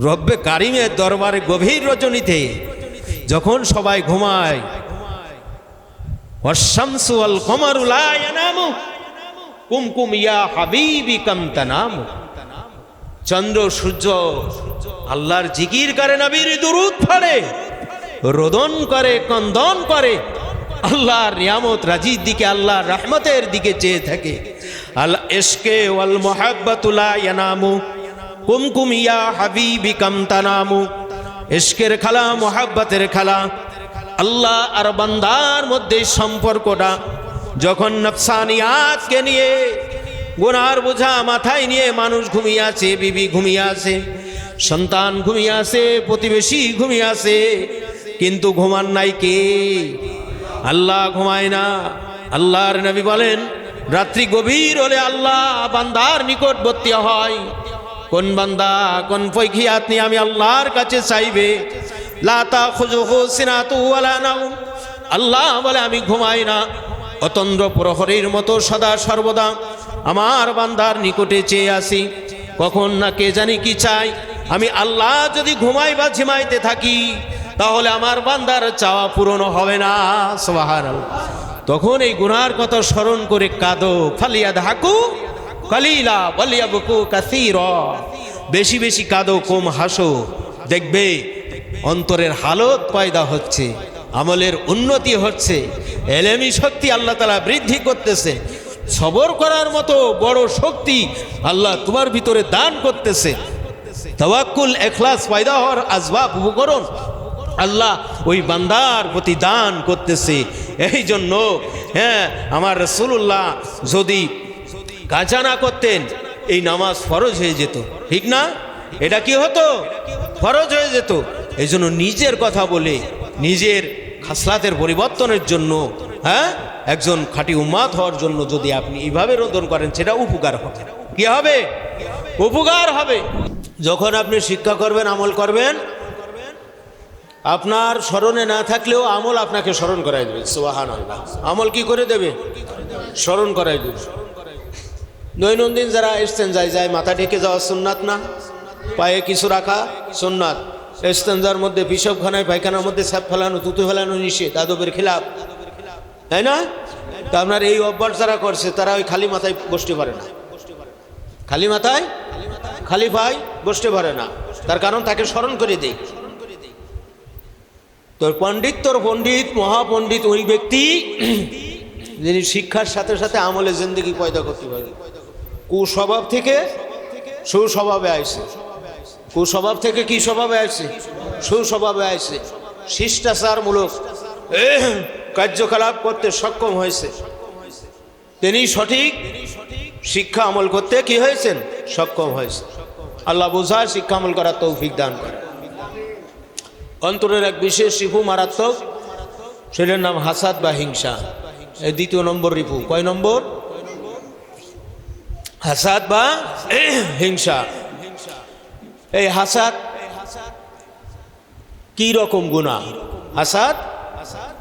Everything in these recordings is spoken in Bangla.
রব্বে কারিমের দরবারে গভীর রজনীতে যখন সবাই ঘুমায়, ওয়াশ-শামসু ওয়াল কমারু লা ইয়ানামু কুমকুম ইয়া হাবিবি কাম তানামু। চন্দ্র সূর্য আল্লাহর জিকির করে, নবীর দুরূদ পড়ে, রোদন করে, কন্দন করে, আল্লাহর নিয়ামত রাজির দিকে, আল্লাহর রহমতের দিকে চেয়ে থাকে। আল ইশকে ওয়াল মুহাব্বাতু লা ইয়ানামু কুমকুম ইয়া হাবিবি কাম তানামু। ইশকের খেলা, মুহাব্বতের খেলা, আল্লাহ আর বান্দার মধ্যে সম্পর্কটা যখন নফসানিয়াতকে নিয়ে, গুনার বোঝা মাথায় নিয়ে মানুষ ঘুমিয়ে আছে, বিবি ঘুমিয়ে আছে, সন্তান ঘুমিয়ে আছে, প্রতিবেশী ঘুমিয়ে আছে, কিন্তু ঘুমান নাই কে? আল্লাহ ঘুমায় না। আল্লাহর নবী বলেন, রাত্রি গভীর হলে আল্লাহ বান্দার নিকটবর্তী হয়। কোন বান্দা কোন ফয়খিয়াত নিয়ে আমি আল্লাহর কাছে চাইবে? লা তাখুযুহু সিনাতু ওয়ালা নাওম। আল্লাহ বলে আমি ঘুমাই না, অতন্দ্র প্রহরীর মতো সদা সর্বদা আমার বান্দার নিকটে চেয়ে আসি। কখন না কে জানি কি চাই। আমি আল্লাহ যদি ঘুমাই বা ঝিমাইতে থাকি, তাহলে আমার বান্দার চাওয়া পূরণ হবে না। সুবহানাল্লাহ। তখন এই গুনার কথা স্মরণ করে কাঁদো। ফালিয়াদহাকু কালিলা ওয়ালিয়াবকু কাসীরা। বেশি বেশি কাঁদো, কম হাসো। দেখবে অন্তরের হালত পয়দা হচ্ছে, আমলের উন্নতি হচ্ছে, এলেমি শক্তি আল্লাহ তাআলা বৃদ্ধি করতেছে, সবর করার মতো বড় শক্তি আল্লাহ তোমার ভিতরে দান করতেছে। তাওয়াক্কুল, ইখলাস পয়দা হওয়ার আসবাব উপকরণ আল্লাহ ওই বান্দার প্রতি দান করতেছে। এই জন্য আমার রাসূলুল্লাহ যদি কাজা না করতেন, এই নামাজ ফরজ হয়ে যেত, ঠিক না? এটা কি হতো? ফরজ হয়ে যেত। এই জন্য নিজের কথা বলে, নিজের খাসলাতের পরিবর্তনের জন্য, একজন খাঁটি উম্মাত হওয়ার জন্য যদি আপনি এইভাবে রোদন করেন, সেটা উপকার হবে। কি হবে? উপকার হবে। যখন আপনি শিক্ষা করবেন, আমল করবেন, আপনার স্মরণে না থাকলেও আমল আপনাকে স্মরণ করাই দেবে। সুবহানাল্লাহ। আমল কি করে দেবে? স্মরণ করাই দেবে। দৈনন্দিন যারা ইস্তেঞ্জায় যায়, মাথা ঢেকে যাওয়া সুন্নাত না? পায়ে কিছু রাখা সুন্নাত। ইস্তেঞ্জার মধ্যে, পিশবখানায়, পায়খানার মধ্যে সাপ ফেলানো, থুতু ফেলানো নিষেধ, আদবের খিলাফ, তাই না? তা আপনার এই অভ্যাস যারা করছে, তারা ওই খালি মাথায় বসতে পারে না। খালি মাথায়, খালি পায়ে বসতে পারে না। তার কারণ তাকে স্মরণ করে দেয়। তোর পণ্ডিত, মহাপণ্ডিত ওই ব্যক্তি যিনি শিক্ষার সাথে সাথে আমলে জিন্দেগি পয়দা করতে পারে। কুস্বভাব থেকে সুস্বভাবে আসে, কুস্বভাব থেকে কি স্বভাবে আসে? সুস্বভাবে আসে। শিষ্টাচারমূলক কার্যকলাপ করতে সক্ষম হয়েছে। তিনি সঠিক শিক্ষা আমল করতে কি হয়েছেন? সক্ষম হয়েছে। আল্লাহ বোঝায় শিক্ষা আমল করার তৌফিক দান করে। অন্তরের এক বিশেষ রিপু মারাত্মক, সেটার নাম হাসাদ বা হিংসা। এই দ্বিতীয় নম্বর রিপু। কয় নম্বর? হাসাদ বা হিংসা। এই হাসাদ কি রকম গুনাহ? হাসাদ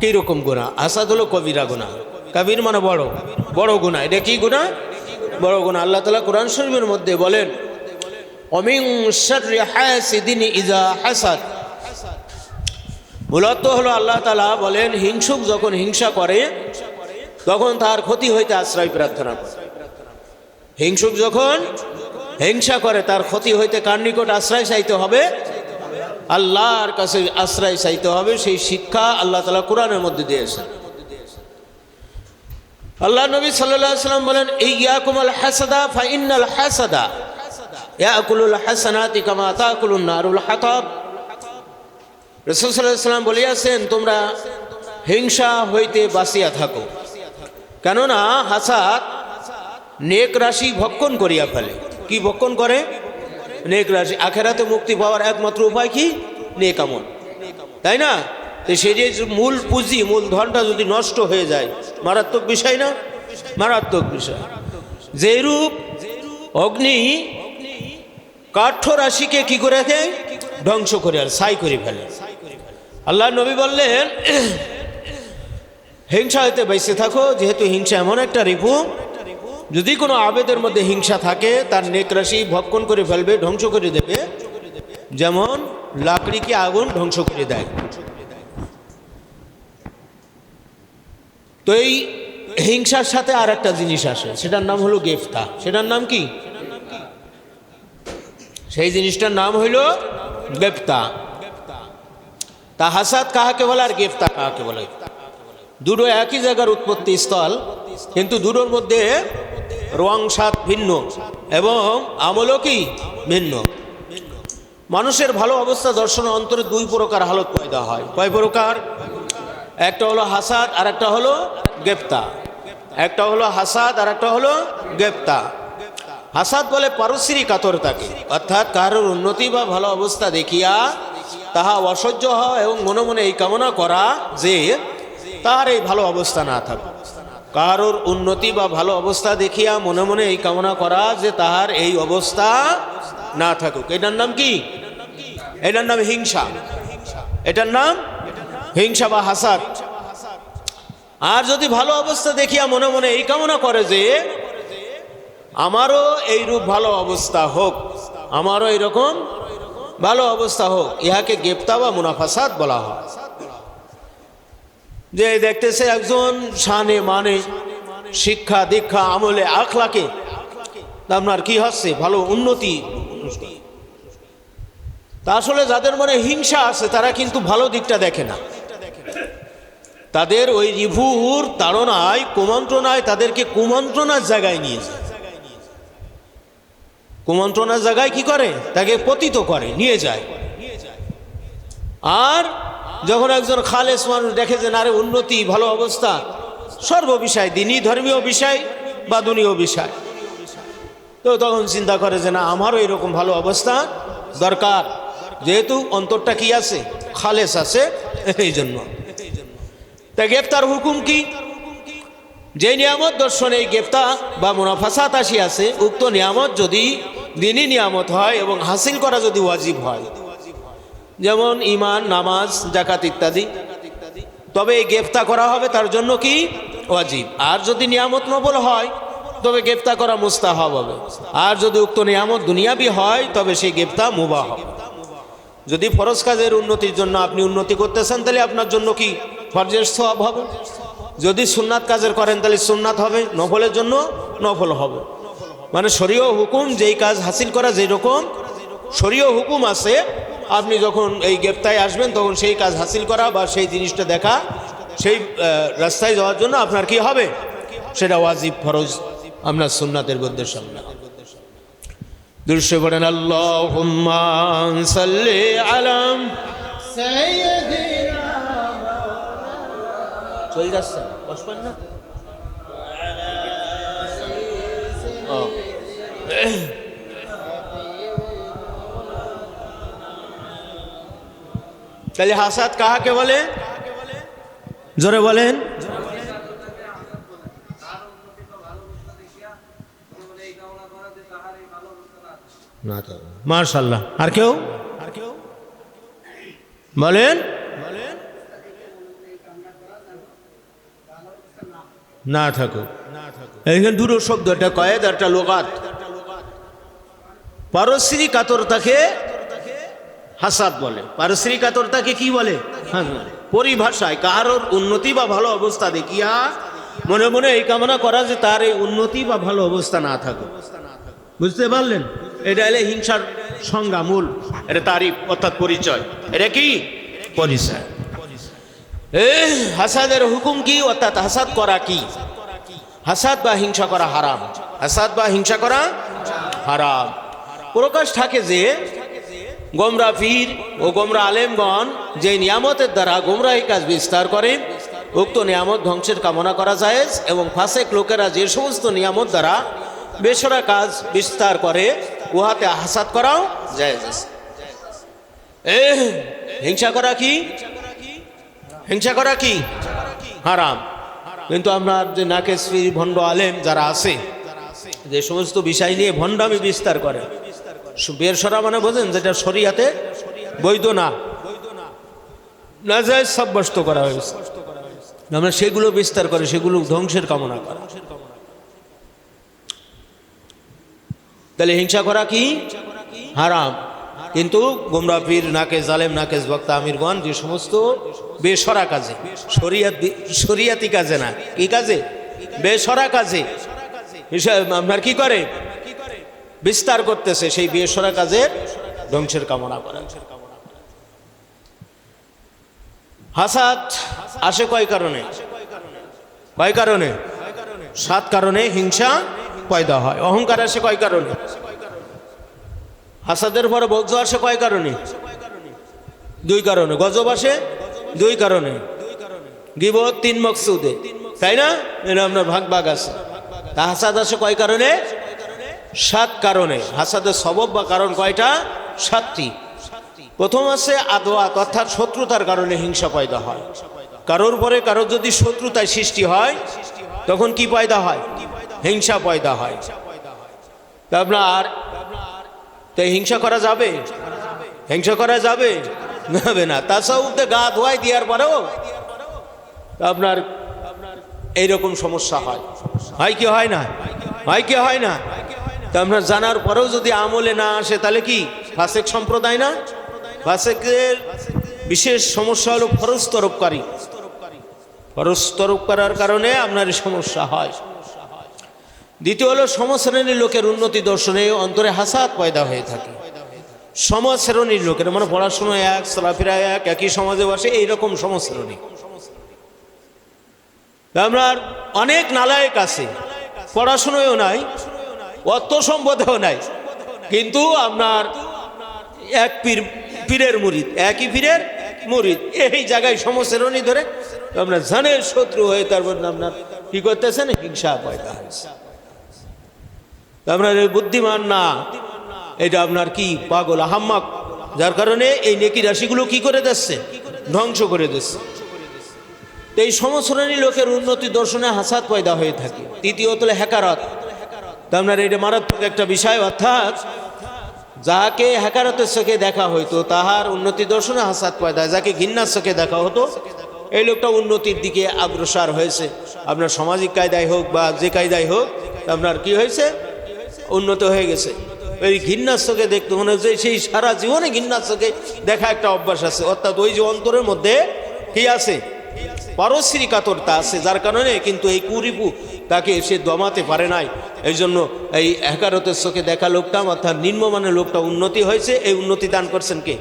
কি রকম গুনাহ? হাসাদ হলো কবিরা গুনাহ। কবির মানে বড়, বড় গুনাহ। এটা কি গুনাহ? বড় গুনাহ। আল্লাহ তাআলা কোরআন শরীফের মধ্যে বলেন, ওমিন শাররি হাসিদিন ইযা হাসাদ। মূলত হলো আল্লাহ তাআলা বলেন, হিংসুক যখন হিংসা করে, তখন তার ক্ষতি হইতে আশ্রয় প্রার্থনা করে। হিংসুক যখন হিংসা করে, তার ক্ষতি হইতে কার নিকট আশ্রয় চাইতে হবে? আল্লাহর কাছে আশ্রয় চাইতে হবে। সেই শিক্ষা আল্লাহ তাআলা কোরআনের মধ্যে দিয়েছেন। আল্লাহ নবী সাল্লাল্লাহু আলাইহি ওয়াসাল্লাম বলেন, ইয়াকুমুল হাসাদা ফাইন্নাল হাসাদা ইয়াকুলুল হাসানাতি কামা তাকুলুন নারুল হাতাব। রাসূল সাল্লাল্লাহু আলাইহি ওয়াসাল্লাম বলিয়াছেন, তোমরা হিংসা হইতে বাঁচিয়া থাকো, কেননা হাসাদ নেক রাশি ভক্ষণ করিয়া ফেলে। কি ভক্ষণ করে? নেক রাশি। আখেরাতে মুক্তি পাওয়ার একমাত্র উপায় কি? নেক আমল, তাই না? তো সেই যে মূল পুঁজি, মূল ধনটা যদি নষ্ট হয়ে যায়, মারাত্মক বিষয় না? মারাত্মক বিষয়। যেরূপ অগ্নি কাঠ রাশিকে কি করে দেয়? ধ্বংস করে আর ছাই করে ফেলে। আল্লাহ নবী বললেন, হিংসা হইতে বেঁচে থাকো, যেহেতু হিংসা এমন একটা রিপু, যদি কোনো আবেদের মধ্যে হিংসা থাকে, তার নেক রাশি ভক্ষণ করে ফেলবে, ধ্বংস করে দেবে। যেমন লাকড়িকে আগুন ধ্বংস করে দেয়। তো এই হিংসার সাথে আর একটা জিনিস আসে, সেটার নাম হলো গেফতা। সেটার নাম কি? সেই জিনিসটার নাম হইল গেফতা। তা হাসাদ কাহাকে বলে আর গেফতা কাহাকে বলে? দুটো একই জায়গার উৎপত্তি স্থল, কিন্তু দুটোর মধ্যে রং স্বাদ ভিন্ন এবং আমলও কি ভিন্ন। মানুষের ভালো অবস্থা দর্শনের অন্তরে দুই প্রকার হালত পয়দা হয়। কয় প্রকার? একটা হলো হাসাদ আর একটা হলো গেফতা। একটা হলো হাসাদ আর একটা হলো গেফতা। হাসাদ বলে পারস্পরিক কাতরতাকে, অর্থাৎ কারোর উন্নতি বা ভালো অবস্থা দেখিয়া তাহা অসহ্য হয় এবং মনে মনে এই কামনা করা যে তার এই ভালো অবস্থা না থাকে। কারোর উন্নতি বা ভালো অবস্থা দেখিয়া মনে মনে এই কামনা করা যে তাহার এই অবস্থা না থাকুক। এটার নাম কি? এটার নাম হিংসা। এটার নাম হিংসা বা হাসাদ। আর যদি ভালো অবস্থা দেখিয়া মনে মনে এই কামনা করে যে আমারও এইরূপ ভালো অবস্থা হোক, আমারও এইরকম ভালো অবস্থা হোক, ইহাকে গেফতা বা মুনাফাসাদ বলা হয়। যে দেখতেছে একজন শানে মানে শিক্ষা দীক্ষা আমলে আখলাকে আপনার কি হচ্ছে ভালো উন্নতি, তা আসলে যাদের মনে হিংসা আছে তারা কিন্তু ভালো দিকটা দেখে না। তাদের ওই রিভুর তাড়নায় কুমন্ত্রণায় তাদেরকে কুমন্ত্রণার জায়গায় নিয়ে যায়। কুমন্ত্রণার জায়গায় কি করে? তাকে পতিত করে, নিয়ে যায়। আর যখন একজন খালেস মানুষ দেখে যে নারে উন্নতি ভালো অবস্থা সর্ব বিষয়, দিনই ধর্মীয় বিষয় বা দুনিয় বিষয়, তো তখন চিন্তা করে যে না আমারও এরকম ভালো অবস্থা দরকার, যেহেতু অন্তরটা কি আছে? খালেস আছে, এই জন্য। তাই গ্রেফতার হুকুম কি? যে নিয়ামত দর্শনে এই গ্রেফতা বা মুনাফাসাত আসিয়াছে, উক্ত নিয়ামত যদি দিনই নিয়ামত হয় এবং হাসিল করা যদি ওয়াজিব হয়, যেমন ঈমান, নামাজ, যাকাত ইত্যাদি, তবে এই গ্রেফতা করা হবে তার জন্য কি ওয়াজিব। আর যদি নিয়ামত নফল হয় তবে গ্রেফতা করা মুস্তাহাব হবে। আর যদি উক্ত নিয়ামত দুনিয়াবি হয় তবে সেই গ্রেফতা মুবাহ হবে। যদি ফরজ কাজের উন্নতির জন্য আপনি উন্নতি করতেছেন তাহলে আপনার জন্য কি ফরজের সওয়াব হবে। যদি সুন্নাত কাজের করেন তাহলে সুন্নাত হবে, নফলের জন্য নফল হবে। মানে শরীয় হুকুম, যেই কাজ হাসিল করা যেই রকম শরীয় হুকুম আছে, আপনি যখন এই গ্রেফতায় আসবেন তখন সেই কাজ হাসিল করা বা সেই জিনিসটা দেখা, সেই রাস্তায় যাওয়ার জন্য আপনার কি হবে? সেটা ওয়াজিব, ফরজ আপনার সুন্নাতের মধ্যে সামনে। দৃশ্য পড়েন আল্লাহুম্মা সাল্লি আলা সাইয়্যিদিনা। চলে যাচ্ছে বসবেন না? তাহলে হাসাদ কাহাকে বলে? জোরে বলেন। মাশাআল্লাহ। আর কেউ বলেন? না থাকুক। এখানে দুটো শব্দ, একটা কয়েদ আর একটা লোগাত। পারস্পরিক কাতরতাকে হাসাদ বলে। পারস্পরিক কাতরতাকে কি বলে? পরিভাষায় কারোর উন্নতি বা ভালো অবস্থা দেখিয়া মনে মনে এই কামনা করা যে তার এই উন্নতি বা ভালো অবস্থা না থাকুক। বুঝতে পারলেন? এটা এলে হিংসার সংজ্ঞা, মূল এটা তারিফ অর্থাৎ পরিচয়। এটা কি পরিচয়? হাসাদের হুকুম কি, অর্থাৎ হাসাদ করা কি? হাসাদ বা হিংসা করা হারাম। হাসাদ বা হিংসা করা হারাম। প্রকাশ থাকে যে গোমরা পীর ও গোমরা আলেমগণ যে নিয়ামতের দ্বারা গোমরাহি কাজ বিস্তার করে, উক্ত নিয়ামত ধ্বংসের কামনা করা জায়েজ, এবং ফাসেক লোকেরা যে সমস্ত নিয়ামত দ্বারা বেসরা কাজ বিস্তার করে উহাতে হাসাদ করাও জায়েজ আছে। হিংসা করা কি? হিংসা করা কি হারাম। কিন্তু আপনার যে নাকেশি ভণ্ড আলেম যারা আছে, যে সমস্ত বিষয় নিয়ে ভণ্ডামি বিস্তার করে, বেরসরা মানে বোঝেন, যেটা শরিয়াতে বৈধ না, নাজায়েজ সাব্যস্ত করা হয়েছে, আমরা সেগুলো বিস্তার করে, সেগুলো ধ্বংসের কামনা করা। তাহলে হিংসা করা কি হারাম। কিন্তু গোমরা পীর নাকেশ জালেম নাকেশ বক্তা আমিরগণ যে সমস্ত বেসরা কাজে শরিয়াতি কাজে না, কি কাজে? বেসরা কাজে আপনার কি করে? বিস্তার করতেছে, সেই বেসরা কাজের ধ্বংসের কামনা করে। হাসাদ আসে কয় কারণে? কয় কারণে? 7 কারণে হিংসা পয়দা হয়। অহংকার আসে কয় কারণে? হাসাদের পরে বজ্র আসে কয় কারণে? 2 কারণে। গজব আসে 2 কারণে। গীবত 3 মকসুদে, তাই না? এটা আপনার ভাগ ভাগ আছে। তা হাসাদ আসে কয় কারণে? 7 কারণে। হাসাদের সবব বা কারণ কয়টা? 7টি। প্রথম আছে আদওয়াত, অর্থাৎ শত্রুতার কারণে হিংসা পয়দা হয়। কারোর পরে কারোর যদি শত্রুতায় সৃষ্টি হয় তখন কি পয়দা হয়? হিংসা পয়দা হয়। তা আপনার তাই হিংসা করা যাবে? হিংসা করা যাবে? যাবে না। তাসাউফে গা ধোয়াই দেওয়ার পরেও আপনার এইরকম সমস্যা হয়। হয় কি হয় না? হয় কি হয় না? তা আপনার জানার পরেও যদি আমলে না আসে তাহলে কি ফাসেক সম্প্রদায় না? ফাসেকের বিশেষ সমস্যা হলো ফরজ তরফকারী। ফরজ তরফ করার কারণে আপনার সমস্যা হয়। দ্বিতীয় হলো সমশ্রেণীর লোকের উন্নতি দর্শনে অন্তরে হাসাদ পয়দা হয়ে থাকে। সমশ্রেণীর লোকের মানে পড়াশোনা এক, চলাফেরা এক, একই সমাজে বসে, এইরকম সমশ্রেণী। আপনার অনেক নালায়েক আছে, পড়াশোনায়ও নাই, অর্থ সম্পদেও নাই, কিন্তু আপনার এক পীরের মুরিদ, একই পীরের মুরিদ, এই জায়গায় সমশ্রেণী ধরে আপনার জানের শত্রু হয়ে তারপর আপনার কি করতেছেন? হিংসা পয়দা হয়েছে। আপনার বুদ্ধিমান না, এটা আপনার কি পাগল আহাম্মক, যার কারণে এই নেকি রাশিগুলো কি করে দিচ্ছে? ধ্বংস করে দিচ্ছে। এই সমশ্রেণী লোকের উন্নতি দর্শনে হাসাদ পয়দা হয়ে থাকে। তৃতীয়ত হলো হ্যাকারত। আপনার এটা মারাত্মক একটা বিষয়, অর্থাৎ যাকে হ্যাকারতের চোখে দেখা হইতো তাহার উন্নতি দর্শনে হাসাদ পয়দা হয়। যাকে ঘৃণার চোখে দেখা হতো এই লোকটা উন্নতির দিকে অগ্রসর হয়েছে। আপনার সামাজিক কায়দায় হোক বা যে কায়দায় হোক, আপনার কি হয়েছে? উন্নত হয়ে গেছে। ওই ঘৃণার চোখে দেখতে মনে হচ্ছে সেই সারা জীবনে ঘৃণার চোখে দেখা একটা অভ্যাস আছে, অর্থাৎ ওই যে অন্তরের মধ্যে কি আছে? পারশ্রীকাতরতা আছে, যার কারণে কিন্তু এই কুরিপু তাকে সে দমাতে পারে নাই। এই জন্য এই হ্যাকারতের চোখে দেখা লোকটা, অর্থাৎ নিম্নমানের লোকটা উন্নতি হয়েছে। এই উন্নতি দান করছেন কে?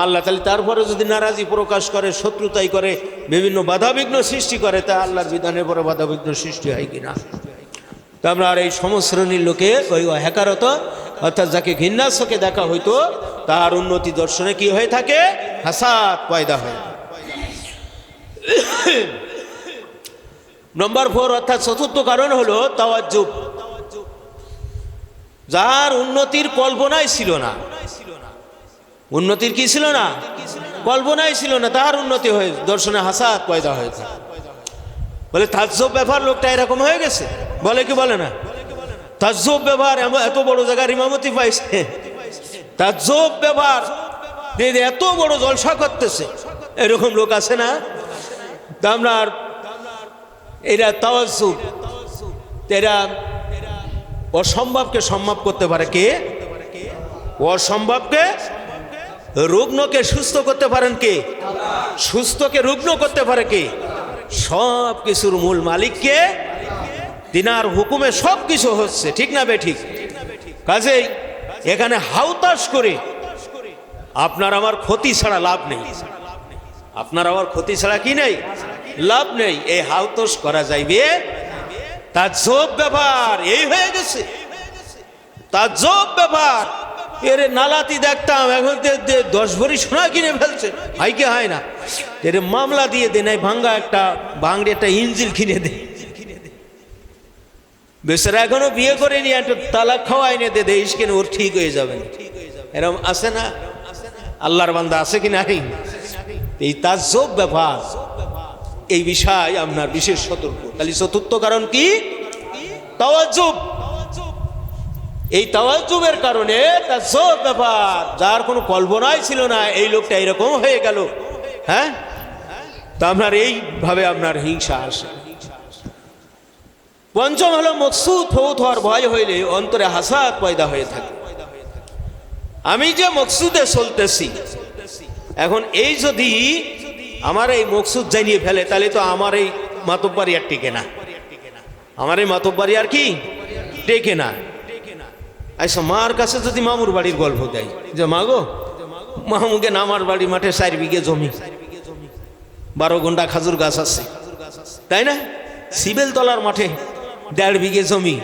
আল্লাহ। তাহলে তারপরে যদি নারাজি প্রকাশ করে, শত্রুতাই করে, বিভিন্ন বাধাবিঘ্ন সৃষ্টি করে, তা আল্লাহর বিধানের পরে বাধাবিঘ্ন সৃষ্টি হয় কিনা? তা আমরা আর এই সমশ্রেণীর লোকে ওই হ্যাকারত, অর্থাৎ যাকে ঘৃণার চোখে দেখা হইতো তার উন্নতি দর্শনে কি হয়ে থাকে? হাসাদ পয়দা হয়। নম্বর 4 অর্থাৎ চতুর্থ কারণ হলো তাওয়াজ্জুব। যার উন্নতির কল্পনাই ছিল না, উন্নতির কি ছিল না? কল্পনাই ছিল না, তার উন্নতি হয়ে দর্শনে হাসাদ পয়দা হয়েছে। বলে তাজ্জব ব্যাপার, লোকটা এরকম হয়ে গেছে, বলে কি বলে না? তাজ্জব ব্যাপার, এত বড় জায়গার ইমামতি পাইছে, তাজ্জব ব্যাপার, এত বড় জলসা করতেছে, এরকম লোক আছে না? আপনার এরা তাওয়াজ্জুব, এরা অসম্ভবকে সম্ভব করতে পারে কে? অসম্ভবকে রুগ্নকে সুস্থ করতে পারেন কে? সুস্থকে রুগ্ন করতে পারে কে? সব কিছুর মূল মালিককে, তিনার হুকুমে সব কিছু হচ্ছে, ঠিক না বেঠিক? কাজেই এখানে হাউতাস করে আপনার আমার ক্ষতি ছাড়া লাভ নেই। আপনার আমার ক্ষতি ছাড়া কি নেই? লাভ নেই। এই হাউতাস করা যাইবে, তাজ্জব ব্যাপার এই হয়ে গেছে, তাজ্জব ব্যাপার। এর নালাতি দেখতাম, এখন 10 ভরি সোনা কিনে ফেলছে, হয় কি হয় না? এর মামলা দিয়ে দে, নাই ভাঙ্গা একটা ভাঙড়ে একটা ইঞ্জিল কিনে দে, বেচারা এখনো বিয়ে করে নিয়ে একটা তালাক খাওয়া এনে দে, দেশ কেন ওর ঠিক হয়ে যাবে। এরকম আছে না? আল্লাহর বান্দা আছে কি নাই? এই তাজ্জব ব্যাপার, এই বিষয় আপনার বিশেষ সতর্ক। তাহলে চতুর্থ কারণ কি? তাওয়াজ্জুব। এই তাওয়াজ্জুবের কারণে তাজ্জব ব্যাপার, যার কোনো কল্পনাই ছিল না এই লোকটা এরকম হয়ে গেল। হ্যাঁ, তা আপনার এইভাবে আপনার হিংসা আসে। পঞ্চম হলো মকসুদ ফৌত হওয়ার ভয় হইলে অন্তরে হাসাদ পয়দা হয়ে থাকে। আমি যে মকসুদে চলতেছি, এখন এই যদি আমার এই মকসুদ জানিয়ে ফেলে, তাহলে তো আমার এই মাতব্বারি আর টেকে না, আমার এই মাতব্বারি আর কি টেকে না। আচ্ছা, মার কাছে যদি মামুর বাড়ির গল্প দেয় যে মা গো, মামুকে নামার বাড়ি মাঠে 4 বিঘে জমি, 12 ঘন্টা খাজুর গাছ আছে, তাই না? সিবেল তলার মাঠে 1.5 বিঘে জমি,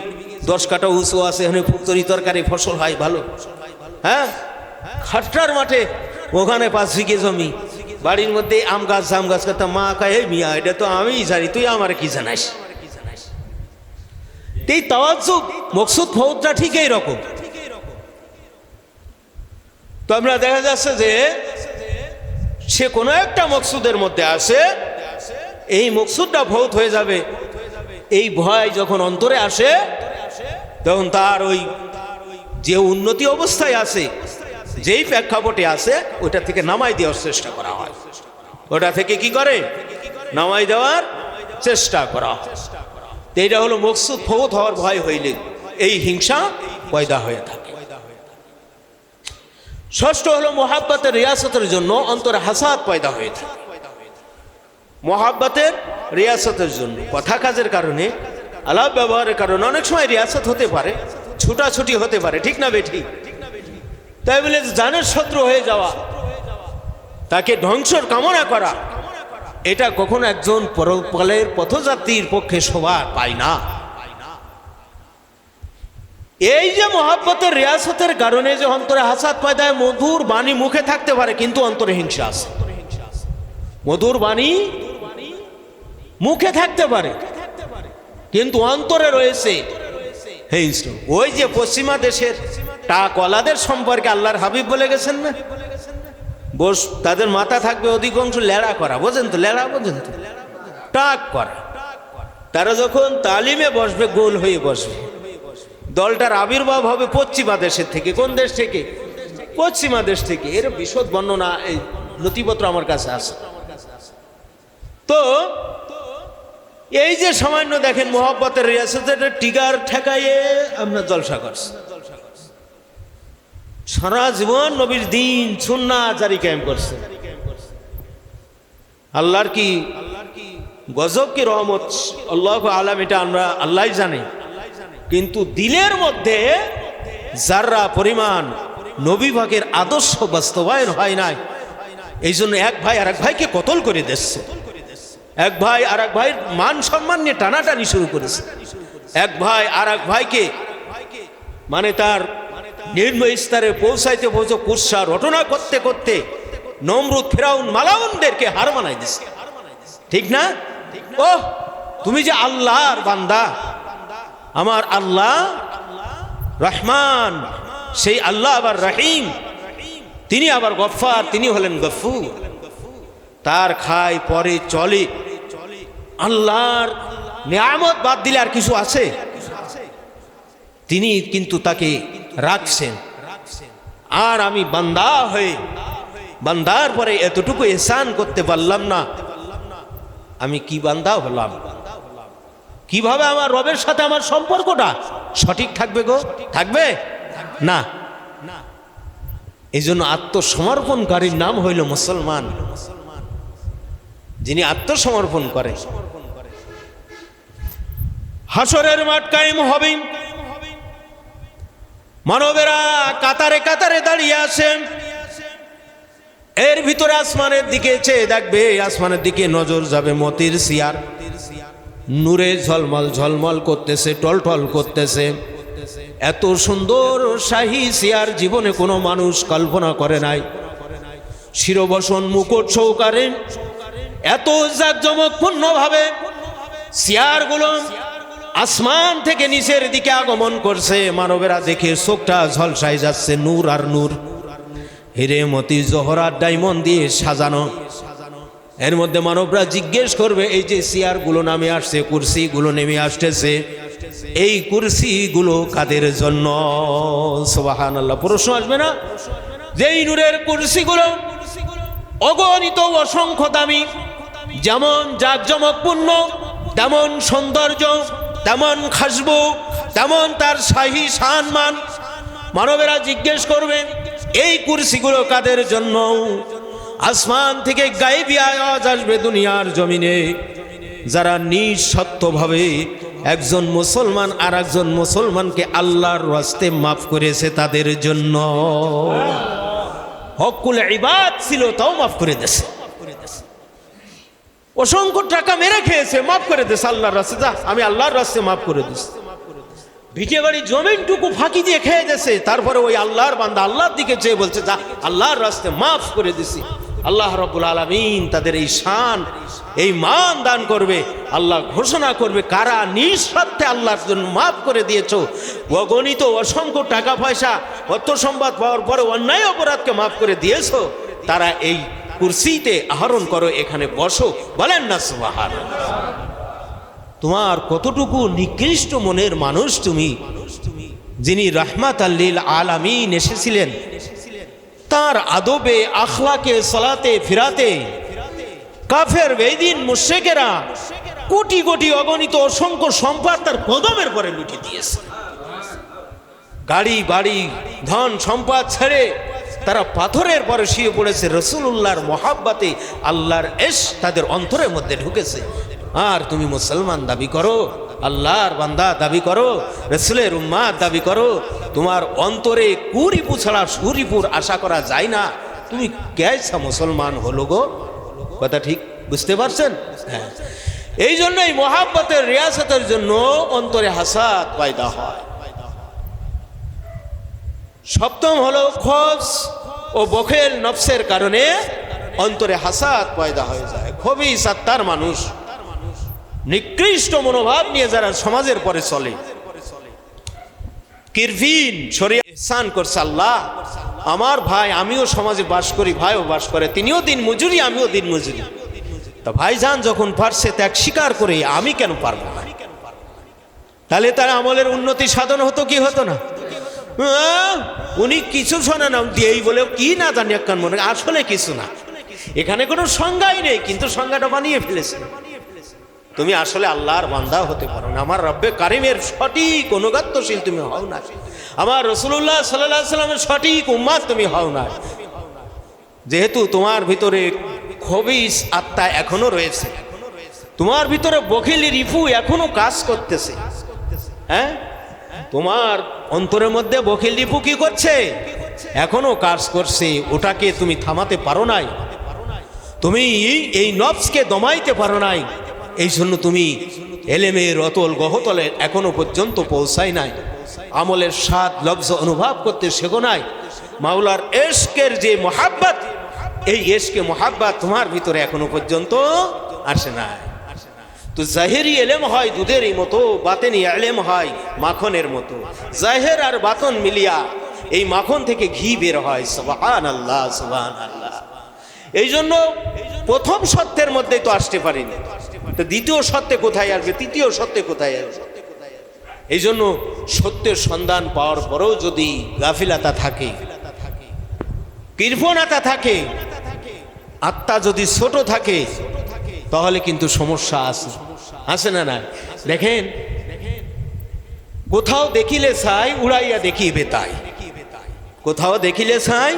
10 কাঠা উঁচু আছে, এখানে পুত্তরি তরকারি ফসল হয় ভালো। হ্যাঁ, খাট্টার মাঠে ওখানে 5 বিঘে জমি, বাড়ির মধ্যে আম গাছ জাম গাছ করতাম। মা কয়, এই মিয়া, এটা তো আমিই জানি, তুই আমার কি জানাস? এই তাওয়াজ্জুব মকসুদ ফৌজটা ঠিক এই রকম। তো আমরা দেখা যাচ্ছে যে সে কোনো একটা মকসুদের মধ্যে আছে, এই মকসুদটা ফৌত হয়ে যাবে, এই ভয় যখন অন্তরে আসে, তখন তার ওই যে উন্নতি অবস্থায় আছে, যেই প্রেক্ষাপটে আছে, ওটা থেকে নামাই দেওয়ার চেষ্টা করা হয়। ওটা থেকে কি করে? নামাই দেওয়ার চেষ্টা করা হয়। এইটা হলো মকসুদ ফৌত হওয়ার ভয় হইলে এই হিংসা পয়দা হয়ে থাকে। ষষ্ঠ হলো মোহাব্বতের রিয়াসতের জন্য অন্তরে হাসাদ পয়দা হয়ে থাকে। মোহাব্বতের রিয়াসতের জন্য কথা কাজের কারণে, আলাপ ব্যবহারের কারণে অনেক সময় রিয়াসত হতে পারে, ছুটাছুটি হতে পারে, ঠিক না বেঠি? তাই বলে জানের শত্রু হয়ে যাওয়া, তাকে ধ্বংসর কামনা করা, এটা কখনো একজন পরকালের পথযাত্রীর পক্ষে শোভা পায় না। এই যে মোহাব্বতের রিয়াসতের কারণে যে অন্তরে হাসাদ পয়দা হয়, মধুর বাণী মুখে থাকতে পারে কিন্তু অন্তরে হিংসা আছে। মধুর বাণী মুখে থাকতে পারে কিন্তু অন্তরে রয়েছে হিংসা। ওই যে পশ্চিমা দেশের টাকওয়ালাদের সম্পর্কে আল্লাহর হাবিব বলে গেছেন না, বস তাদের মাথা থাকবে অধিকাংশ লেড়া করা, বোঝেন তো? লেড়া বোঝেন তো? টাক করা। তারা যখন তালিমে বসবে, গোল হয়ে বসবে। দলটার আবির্ভাব হবে পশ্চিমা দেশের থেকে। কোন দেশ থেকে? পশ্চিমা দেশ থেকে। এর বিশদ বর্ণনা এই নথিপত্র আমার কাছে আছে। তো এই যে সামান্য দেখেন মোহাব্বতের রিয়াসতের টিকার ঠেকাইয়ে আমরা জলসা করছি, সারা জীবন নবীর দিন সুন্নাহ জারি কায়েম করছে। আল্লাহর কি গজব কি রহমত, আল্লাহু আলাম, এটা আমরা আল্লাহই জানে। কিন্তু দিলের মধ্যে যারা পরিমাণ নবী পাকের আদর্শ বাস্তবায়ন হয় নাই, এই জন্য এক ভাই আর এক ভাইকে কতল করে দিচ্ছে, এক ভাই আর এক ভাইয়ের মান সম্মান নিয়ে টানাটানি শুরু করেছে, এক ভাই আর এক ভাইকে মানে তার নিম্ন স্তরে পৌঁছাইতে পৌঁছে কুৎসা রটনা করতে করতে নমরুদ, ফেরাউন, মালাউনদেরকে হার মানাই দিছে, ঠিক না? ও তুমি যে আল্লাহর বান্দা, আমার আল্লাহ রহমান, সেই আল্লাহ আবার রহিম, তিনি আবার গফফার, তিনি হলেন গফুর। তার খায় পরে চলে, আল্লাহর নিয়ামত বাদ দিলে আর কিছু আছে? তিনি কিন্তু তাকে রাখছেন। আর আমি বান্দা হয়ে বান্দার পরে এতটুকু ইহসান করতে পারলাম না, আমি কি বান্দা হলাম? কিভাবে আমার রবের সাথে আমার সম্পর্কটা সঠিক থাকবে গো? থাকবে না। এই জন্য আত্মসমর্পণকারীর নাম হইল মুসলমান, যিনি আত্মসমর্পণ করে। হাসরের মাঠ কায়েম হবে, মানবেরা কাতারে কাতারে দাঁড়িয়ে আছেন, এর ভিতরে আসমানের দিকে চেয়ে দেখবে, আসমানের দিকে নজর যাবে, মতির সিয়ার নূরে ঝলমল ঝলমল করতেছে, টলটল করতেছে। এত সুন্দর শাহী সিয়ার জীবনে কোনো মানুষ কল্পনা করে নাই। শিরবসন মুকুট সহকারে এত জাঁকজমকপূর্ণ ভাবে সিয়ারগুলো আসমান থেকে নিচের দিকে আগমন করছে। মানবেরা দেখে চোখটা ঝলসাই যাচ্ছে, নূর আর নূর, হিরে মতি জহরাত ডায়মন্ড দিয়ে সাজানো। এর মধ্যে মানবরা জিজ্ঞেস করবে, এই যে চেয়ারগুলো নামে আসছে, কুরসিগুলো নেমে আসতেছে, এই কুরসিগুলো কাদের জন্য? সুবহানাল্লাহ। প্রশ্ন আসবে না? যেই নূরের কুরসিগুলো অগণিত অসংখ্য দামি, যেমন জাঁকজমকপূর্ণ, তেমন সৌন্দর্য, তেমন খুশবু, তেমন তার শাহী সম্মান। মানবেরা জিজ্ঞেস করবে, এই কুরসিগুলো কাদের জন্য? আসমান থেকে গায়েবী আওয়াজ আসবে দুনিয়ার জমিনে, যারা নিঃস্বার্থভাবে একজন মুসলমান আর একজন মুসলমানকে আল্লাহর রাস্তে মাফ করেছে তাদের জন্য। হকুল ইবাদ ছিল তাও মাফ করে দিয়েছে। অসংখ্য টাকা মেরে খেয়েছে, মাফ করে দিয়েছে আল্লাহর রাস্তে, যা আমি আল্লাহর রাস্তে মাফ করে দিচ্ছি। ভিটে বাড়ি জমিনটুকু ফাঁকি দিয়ে খেয়ে গেছে, তারপরে ওই আল্লাহর বান্দা আল্লাহর দিকে চেয়ে বলছে, যা আল্লাহর রাস্তে মাফ করে দিছি। আল্লাহ রাব্বুল আলামিন তাদের এই শান, এই মান দান করবে। আল্লাহ ঘোষণা করবে, কারা নিঃস্বার্থে আল্লাহর জন্য মাফ করে দিয়েছো, অগণিত অসংখ্য টাকা পয়সা অর্থ সম্পদ পাওয়ার পরে অন্যায় অপরাধকে মাফ করে দিয়েছো, তারা এই কুরসিতে আহরণ করো, এখানে বসো। বলেন না সুবহানাল্লাহ। তোমার কতটুকু নিকৃষ্ট মনের মানুষ তুমি, যিনি রাহমাতাল লিল আলামিন এসেছিলেন, তার আদবে, আখলাকে, সালাতে, ফিরাতে কাফের বেঈন মুশরিকেরা কোটি কোটি অগণিত অসংখ্য সম্পদ তার কদমের পরে লুটিয়ে দিয়েছে। গাড়ি বাড়ি ধন সম্পদ ছেড়ে তারা পাথরের পরে শুয়ে পড়েছে। রাসূলুল্লাহর মহাব্বতে, আল্লাহর ইশক তাদের অন্তরের মধ্যে ঢুকেছে। আর তুমি মুসলমান দাবি করো, আল্লাহর বান্দা দাবি করো, রাসূলের উম্মত দাবি করো, তোমার অন্তরে কুরিপু ছাড়া সুরিপুর আশা করা যায় না। তুমি কেসা মুসলমান হলো গো? কথা ঠিক বুঝতে পারছেন? হ্যাঁ, এই জন্যই মহাব্বতের রিয়াসতের জন্য অন্তরে হাসাদ পয়দা হয়। সপ্তম হলো খোঁজ ও বখেল নফসের কারণে অন্তরে হাসাদ পয়দা হয়ে যায়। খুবই সাত্তার মানুষ, নিকৃষ্ট মনোভাব নিয়ে যারা সমাজের পরে চলে, কিরভিন শরীয়ত ইহসান করছে। আল্লাহ আমার ভাই, আমিও সমাজে বাস করি, ভাইও বাস করে, তিনিও দিন মজুরি, আমিও দিন মজুরি, তা ভাইজান যখন পারছে ত্যাগ স্বীকার করে, আমি কেন পারবো না? তাহলে তার আমলের উন্নতি সাধন হতো কি হতো না? উনি কিছু শোনে না দিয়েই বলে কি না জানি একখান মনে, আসলে কিছু না, এখানে কোনো সংজ্ঞাই নেই, কিন্তু সংজ্ঞাটা বানিয়ে ফেলেছে। তুমি আসলে আল্লাহর বান্দা হতে পারো না, আমার রব্বে কারিমের সঠিক অনুগত্যশীল তুমি হও না, আমার রাসূলুল্লাহ সাল্লাল্লাহু আলাইহি ওয়াসাল্লামের সঠিক উম্মত তুমি হও না। যেহেতু তোমার ভিতরে খবিস আত্মা এখনো রয়েছে, তোমার ভিতরে বখিলি রিফু এখনো কাজ করতেছে। হ্যাঁ, তোমার অন্তরের মধ্যে বখিল রিফু কি করছে? এখনো কাজ করছে, ওটাকে তুমি থামাতে পারো নাই, তুমি এই নফসকে দমাইতে পারো নাই। এই জন্য তুমি এলেমের অতল গহতলে এখনো পর্যন্ত পৌঁছাই নাই, আমলের স্বাদ লফজ অনুভব করতে শেখো নাই। মাওলার ইশকের যে মহাব্বত, এই ইশকে মহাব্বত তোমার ভিতরে এখনো পর্যন্ত আসে নাই। তো জাহেরি এলেম হয় দুধের মতো, বাতেনি এলেম হয় মাখনের মতো। জাহের আর বাতন মিলিয়া এই মাখন থেকে ঘি বের হয়। সুবহানাল্লাহ, সুবহানাল্লাহ। এই জন্য প্রথম সত্যের মধ্যে তো আসতে পারিনি, তো দ্বিতীয় সত্যে কোথায় আসবে, তৃতীয় সত্যে কোথায় আসবে? এই জন্য সত্যের সন্ধান পাওয়ার পরেও যদি গাফিলাতা থাকে, কৃপণতা থাকে, আত্মা যদি ছোট থাকে, তাহলে কিন্তু সমস্যা আছে, আছে না? না, দেখেন, কোথাও দেখিলে ছাই উড়াইয়া দেখিবে তাই, কোথাও দেখিলে ছাই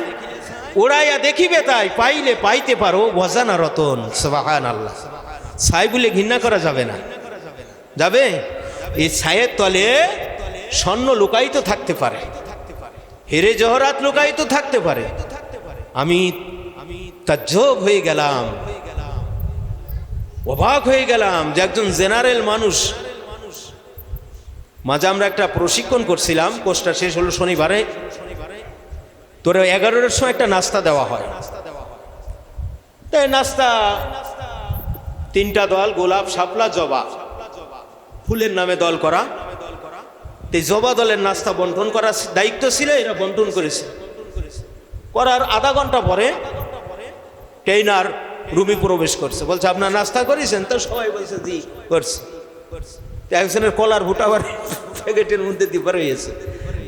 উড়াইয়া দেখিবে তাই, পাইলে পাইতে পারো অজানা রতন। সুবহানাল্লাহ। ছাই বলে ঘৃণা করা যাবে না, যাবে? এই ছায়ের তলে স্বর্ণ লুকায়িত থাকতে পারে, হিরে জহরাত লুকায়িত থাকতে পারে। আমি তাজ্জব হয়ে গেলাম, অবাক হয়ে গেলাম যে একজন জেনারেল মানুষ, মাঝে আমরা একটা প্রশিক্ষণ করছিলাম, কোর্সটা শেষ হলো শনিবারে, তোর 11টার সময় একটা নাস্তা দেওয়া হয়। তাই নাস্তা 3টা দল, গোলাপ, শাপলা, জবা, ফুলের নামে দল করা। এই জবা দলের নাস্তা বন্টন করার দায়িত্ব ছিল, এরা বন্টন করেছে। করার আধা ঘন্টা পরে ট্রেনার রুমে প্রবেশ করছে, বলছে আপনার নাস্তা করেছেন? তো সবাই বলছে জি করছি। একজনের কলার ভুটাবার প্যাকেটের মধ্যে দিবার হয়েছে,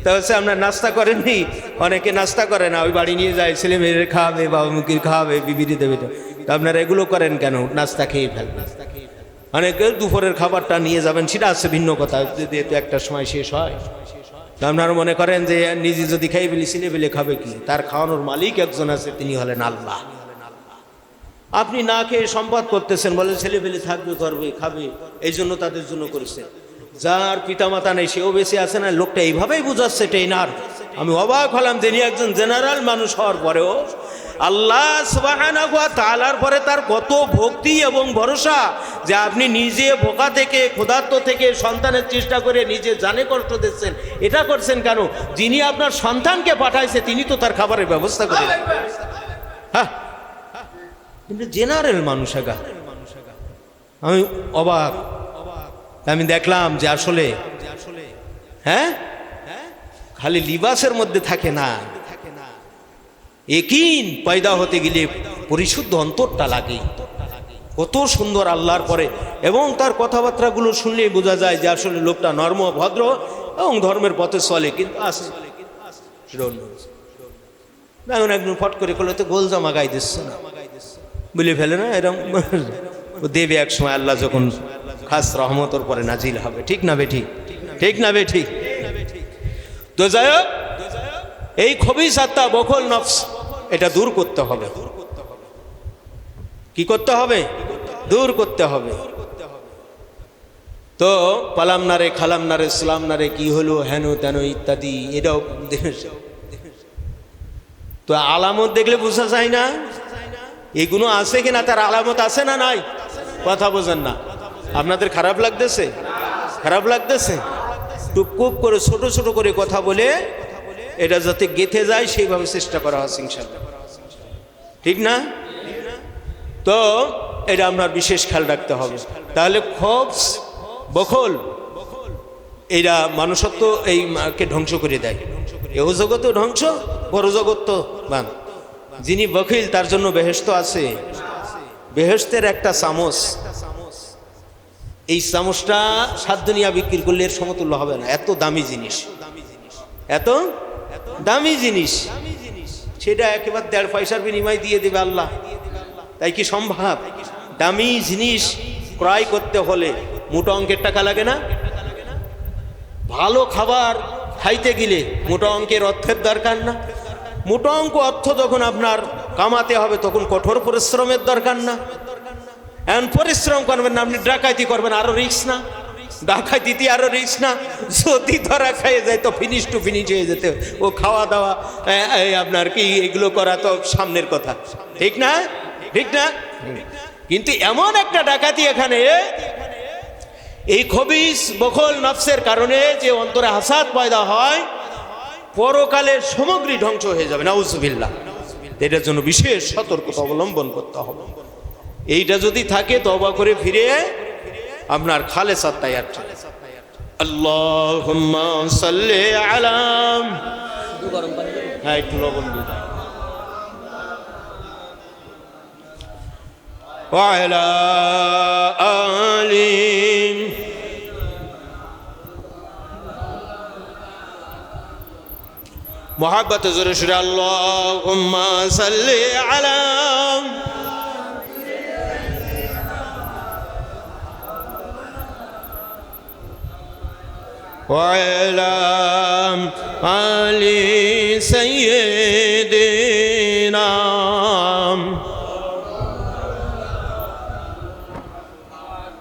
তা হচ্ছে আপনার নাস্তা করেননি? অনেকে নাস্তা করে না, ওই বাড়ি নিয়ে যায়, ছেলে মেয়েদের খাওয়াবে, বাবা মুখির খাওয়াবে, বিবিরি দেবে। তা আপনারা এগুলো করেন কেন? নাস্তা খেয়ে ফেলবেন। অনেকে দুপুরের খাবারটা নিয়ে যাবেন, সেটা আছে ভিন্ন কথা, যদি একটার সময় শেষ হয়। আপনারা মনে করেন যে নিজে যদি খাই ফেলি ছেলে ফেলে খাবে কি? তার খাওয়ানোর মালিক একজন আছে, তিনি হলেন আল্লাহ। আপনি না খেয়ে সম্পদ করতেছেন, বলে ছেলে ফেলে থাকবে, করবে, খাবে, এই জন্য তাদের জন্য করেছেন। যার পিতামাতা নেই সেও বেঁচে আছে না, লোকটা এইভাবেই বুঝাচ্ছে ট্রেনার। আমি অবাক হলাম, যিনি একজন জেনারেল মানুষ হওয়ার পরেও আল্লাহ সুবহানাহু ওয়া তাআলার পরে তার কত ভক্তি এবং ভরসা, যে আপনি নিজে বোকা থেকে, ক্ষুধার্ত থেকে সন্তানের চেষ্টা করে নিজে জানে কষ্ট দিচ্ছেন। এটা করছেন কেন? যিনি আপনার সন্তানকে পাঠাইছে তিনি তো তার খাবারের ব্যবস্থা করে। হ্যাঁ, কিন্তু জেনারেল মানুষ আগা, আমি অবাক। আমি দেখলাম যে আসলে হ্যাঁ, খালি লিবাসের মধ্যে থাকে না, একিন পয়দা হতে গেলে পরিশুদ্ধ অন্তরটা লাগে। কত সুন্দর আল্লাহর পরে, এবং তার কথাবার্তাগুলো শুনলেই বোঝা যায় যে আসলে লোকটা নর্ম, ভদ্র এবং ধর্মের পথে চলে। কিন্তু আছে এখন একদম ফট করে করলে তো গোল জামা গাই দিচ্ছে না, বলে ফেলে না, এরকম দেবে এক সময় আল্লাহ যখন খাস রহমতের পরে নাজিল হবে। ঠিক না বে ঠিক? ঠিক না বে ঠিক? তো যাই হোক, এই খবিস আত্মা, বখল নফস, এটা দূর করতে হবে। কি করতে হবে? দূর করতে হবে। তো পালাম না রে, খালাম না রে, সালাম না রে, কি হলো, হেন তেন ইত্যাদি, এটাও তো আলামত দেখলে বোঝা যায় না এগুলো আছে কিনা, তার আলামত আছে না নাই? কথা বোঝেন না। আপনাদের খারাপ লাগতেছে? খারাপ লাগতেছে? টুকুপ করে ছোট ছোট করে কথা বলে এটা যাতে গেঁথে যায় সেইভাবে চেষ্টা করা হয় ইনশাআল্লাহ। ঠিক না? তো এটা আপনার বিশেষ খেয়াল রাখতে হবে। তাহলে খবস, বখল, এরা মানুষত্ব এইকে ধ্বংস করে দেয়। এও জগৎ ধ্বংস, বড় জগৎ তো বান। যিনি বখিল তার জন্য বেহেশত আছে। বেহেশতের একটা চামচ, এই চামচটা 7 দুনিয়া বিক্রি করলে এর সমতুল্য হবে না। এত দামি জিনিস, এত দামি জিনিস, সেটা একেবারে 1.5 পয়সার বিনিময় দিয়ে দেবে আল্লাহ। তাই কি সম্ভব? দামি জিনিস ক্রয় করতে হলে মোটা অঙ্কের টাকা লাগে না? ভালো খাবার খাইতে গেলে মোটা অঙ্কের অর্থের দরকার না? মোটা অঙ্ক অর্থ যখন আপনার কামাতে হবে তখন কঠোর পরিশ্রমের দরকার না? এখন পরিশ্রম করবেন না, আপনি ডাকাইতি করবেন, আরো রিস্ক না? ডাকাইতি আরো রিস্ক না? যদি ধরা খাইয়ে যায় তো ফিনিশ টু ফিনিশ হয়ে যেতে, ও খাওয়া দাওয়া আপনার কি এগুলো করা তো সামনের কথা। ঠিক না? ঠিক না? কিন্তু এমন একটা ডাকাতি এখানে, এই খবিস বখল নফসের কারণে যে অন্তরে হাসাদ পয়দা হয়, পরকালের সামগ্রী ধ্বংস হয়ে যাবে। নাউজুবিল্লাহ। এটার জন্য বিশেষ সতর্কতা অবলম্বন করতে হবে। এইটা যদি থাকে তওবা করে ফিরে আপনার খালেসাত তাইয়ার। আল্লাহুম্মা সাল্লি আলা, হ্যাঁ একটু লবণ দিন, ওয়া আলা আলি মোহাব্বত জোরে সুরে আল্লাহুম্মা সাল্লি আলা, ওয়া আলা আলি সাইয়্যিদিনা।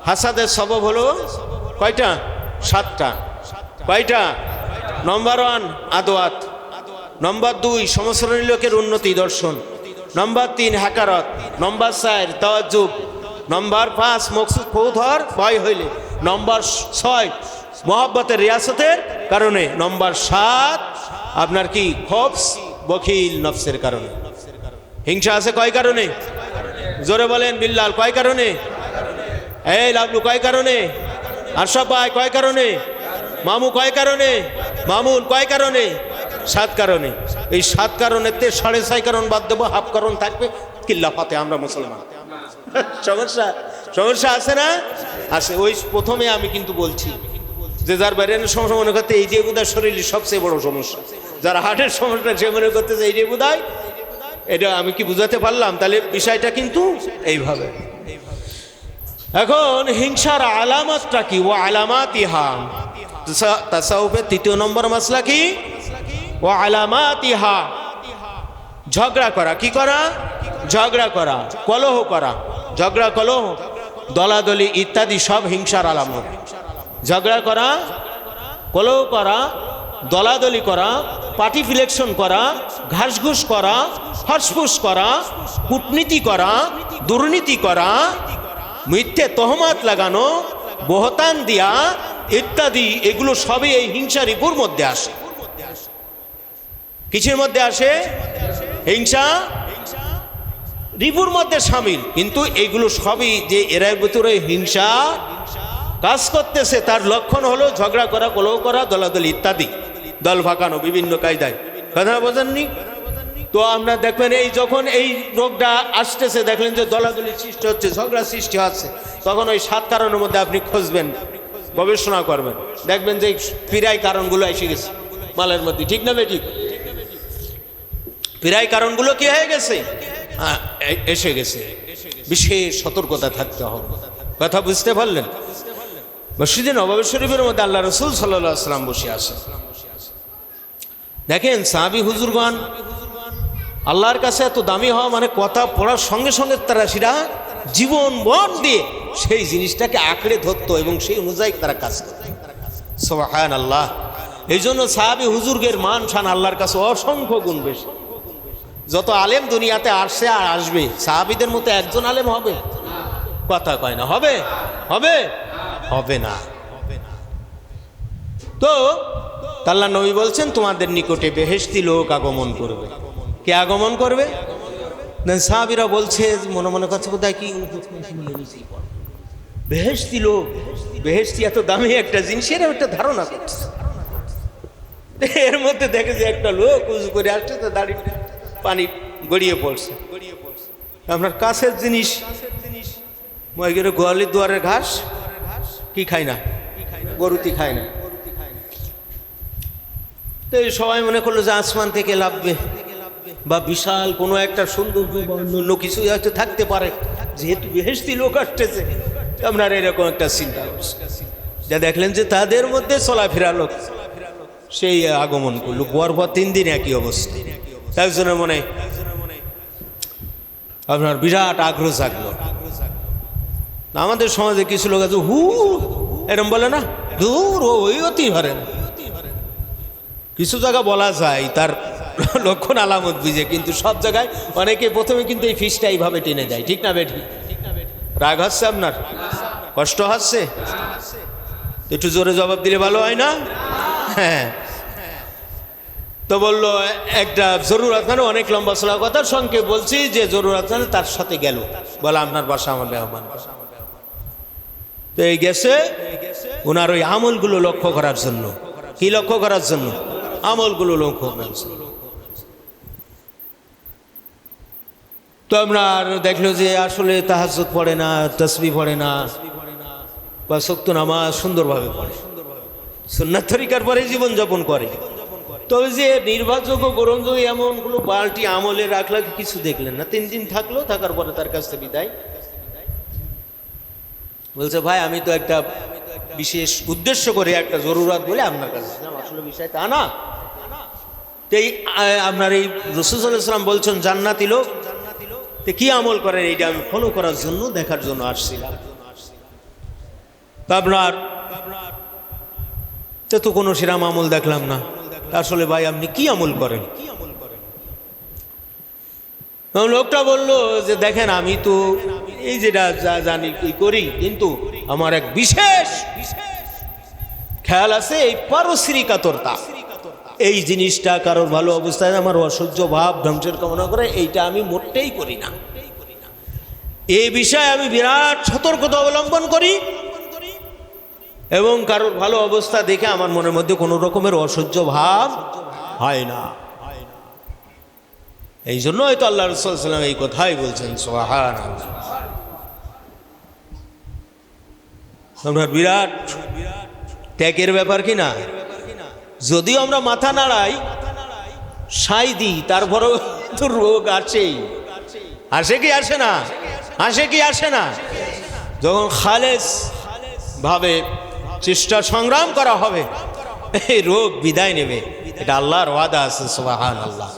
হাসাদের সবব হলো কয়টা? 7টা। কয়টা? নম্বর 1 আদওয়াত, নম্বর 2 সমশ্রেণী লোকের উন্নতি দর্শন, নম্বর 3 হাকারত, নম্বর 4 তাওয়াজ্জুব, নম্বর 5 মকসুদ ফৌধর ভয় হইলে, নম্বর 6 মোহাব্বতের রিয়াসতের কারণে, নম্বর 7 আপনার কি খবস বখিল নফসের কারণে। হিংসা আছে কয় কারণে? জোরে বলেন বিল্লাল, কয় কারণে? এই লাবলু কয় কারণে? আরশাদ ভাই কয় কারণে? মামু কয় কারণে? মামুন কয় কারণে? 7 কারণে। এই 7 কারণেতে 6.5 কারণ বাদ দেবো, হাফ কারণ থাকবে কিল্লাফাতে আমরা মুসলমান। সমস্যা সমস্যা আছে না? আছে। ওই প্রথমে আমি কিন্তু বলছি যে যার ব্রেনের সমস্যা মনে করতে এই যে বোধহয় শরীরের সবচেয়ে বড় সমস্যা, যারা হার্টের সমস্যা সে মনে করতে যে এই যে বোধহয়, এটা আমি কি বুঝাতে পারলাম? তাহলে বিষয়টা কিন্তু এইভাবে। এখন হিংসার আলামতটা কি? ও আলামাতিহা, তাসাউফের 3য় নম্বর মাসলা কি? ওয়া আলামাতিহা, ঝগড়া করা। কি করা? ঝগড়া করা, কলহ করা। ঝগড়া, কলহ, দলাদলি ইত্যাদি সব হিংসার আলামত। ঝগড়া করা, কলহ করা, দলাদলি করা, পার্টি সিলেকশন করা, ঘাসঘুষ করা, ফসফুস করা, কূটনীতি করা, দুর্নীতি করা, মিথ্যে তহমত লাগানো, বহতান দিয়া ইত্যাদি, এগুলো সবই এই হিংসা রিপুর মধ্যে আসে। কিসের মধ্যে আসে? হিংসা রিপুর মধ্যে শামিল। কিন্তু এগুলো সবই যে এর ভিতরে হিংসা কাজ করতেছে, তার লক্ষণ হলো ঝগড়া করা, কলহ করা, দলাদলি ইত্যাদি, দল ফাঁকানো বিভিন্ন কায়দায়। কথা বোঝেননি তো? আপনার দেখবেন এই যখন এই রোগটা আসতেছে, দেখলেন যে দলাদলি সৃষ্টি হচ্ছে, ঝগড়া সৃষ্টি হচ্ছে, তখন ওই 7 কারণের মধ্যে আপনি খুঁজবেন, গবেষণা করবেন, দেখবেন যে প্রায় কারণগুলো এসে গেছে মালের মধ্যে। ঠিক না বেঠিক? প্রায় কারণগুলো কি হয়ে গেছে? এসে গেছে। বিশেষ সতর্কতা থাকতে হবে। কথা বুঝতে পারলেন? মসজিদে নববী শরীফের মধ্যে আল্লাহ রাসূল সাল্লাল্লাহু আলাইহি ওয়াসাল্লাম বসে আছেন। দেখেন সাহাবী হুজুরগণ আল্লাহর কাছে এত দামি হওয়া মানে কথা পড়ার সঙ্গে সঙ্গে তারা সেটা জীবন ভর দিয়ে সেই জিনিসটাকে আঁকড়ে ধরতো এবং সেই অনুযায়ী তারা কাজ করত। সুবহানাল্লাহ। এই জন্য সাহাবী হুজুরগের মান শান আল্লাহর কাছে অসংখ্য গুণ বেশি। যত আলেম দুনিয়াতে আসছে আর আসবে, সাহাবীদের মতো একজন আলেম হবে? কথা কয় না। হবে? হবে? হবে না। তো আল্লাহ নবী বলছেন তোমাদের নিকটে বেহেশতি লোক আগমন করবে। কে আগমন করবে? সাহাবীরা বলছে, মনে মনে কথা কোথায় কি বেহেশতি লোক, বেহেশতি এত দামি একটা জিনিস, এর একটা ধারণা করছে। এর মধ্যে দেখে যে একটা লোক উজু করে আসছে, তো দাড়ি পানি গড়িয়ে পড়ছে। আপনার কাছের জিনিস, গোয়ালির দুয়ারের ঘাস কি খায় না? গরুতি খায় না। তো সবাই মনে করলো যে আসমান থেকে লাভবে বা বিশাল কোনো একটা সৌন্দর্য বা অন্য কিছু হয়তো থাকতে পারে, যেহেতু বেহেশতি লোক আসতেছে। আপনার এরকম একটা চিন্তা করছে, যা দেখলেন যে তাদের মধ্যে চলাফেরা লোক সেই আগমন করলো। পরপর 3 দিন একই অবস্থা। একজনের মনে আপনার বিরাট আগ্রহ জাগলো। আমাদের সমাজে কিছু লোক আছে হু এরম বলে না, দূর ওই অতি হারে না। কিছু জায়গা বলা যায় তার লক্ষণ আলামত বুঝে, কিন্তু সব জায়গায় অনেকে প্রথমে কিন্তু এই ফিসটা এইভাবে টেনে যায়। ঠিক না বেঠি? রাগ হচ্ছে আপনার? কষ্ট হচ্ছে? একটু জোরে জবাব দিলে ভালো হয় না? হ্যাঁ। তো বললো একটা জরুরত, মানে অনেক লম্বা চলা কথার সঙ্গে বলছি যে জরুরত মানে তার সাথে গেল, বলে আপনার বাসা আমার মেহমান। তো এই গেছে ওনার ওই আমলগুলো লক্ষ্য করার জন্য। কি লক্ষ্য করার জন্য? আমলগুলো লক্ষ্য করার জন্য। তো আপনার দেখলো যে আসলে তাহাজ্জুদ পড়ে না, তাসবিহ পড়ে না, বা শক্ত নামাজ সুন্দরভাবে পড়ে, সুন্নাত তরিকার পরে জীবনযাপন করে। তবে যে নির্ভরযোগ্য গ্রহণযোগ্য এমনগুলো বালটি আমলে রাখলে কিছু দেখলেন না। 3 দিন থাকলো, থাকার পরে তার কাছ থেকে বিদায়। বলছে ভাই আমি তো একটা বিশেষ উদ্দেশ্য করে একটা জরুরত বলে আপনার কাছে, আসলে বিষয় তা না। এই আপনার এই রাসূল সাল্লাল্লাহু আলাইহি ওয়াসাল্লাম বলছেন জান্নাতি লোক, তো কি আমল করেন এইটা আমি ফলো করার জন্য, দেখার জন্য আসছিলাম। আপনার তো কোনো সেরাম আমল দেখলাম না। আসলে ভাই আপনি কি আমল করেন? লোকটা বলল যে দেখেন আমি তো এই যেটা যা জানি করি, কিন্তু আমার এক বিশেষ খেয়াল আছে, এই পারশ্রীকাতরতা, এই জিনিসটা কারোর ভালো অবস্থায় আমার অসহ্য ভাব ধ্বংসের কামনা করে, এইটা আমি মোটেই করি না। এই বিষয়ে আমি বিরাট সতর্কতা অবলম্বন করি এবং কারোর ভালো অবস্থা দেখে আমার মনের মধ্যে কোনো রকমের অসহ্য ভাব হয় না। এই জন্য হয়তো আল্লাহ রাসূল সাল্লাল্লাহু আলাইহি ওয়াসাল্লাম এই কথাই বলছেন। সুবহানাল্লাহ। আমরা বিরাট ত্যাগের ব্যাপার কি না? যদিও আমরা মাথা নাড়াই, সাই দিই, তারপরেও তো রোগ আছেই। আসে কি আসে না? আসে কি আসে না? যখন খালেস ভাবে চেষ্টা সংগ্রাম করা হবে, এই রোগ বিদায় নেবে। এটা আল্লাহর ওয়াদা আছে, সুবহানাল্লাহ।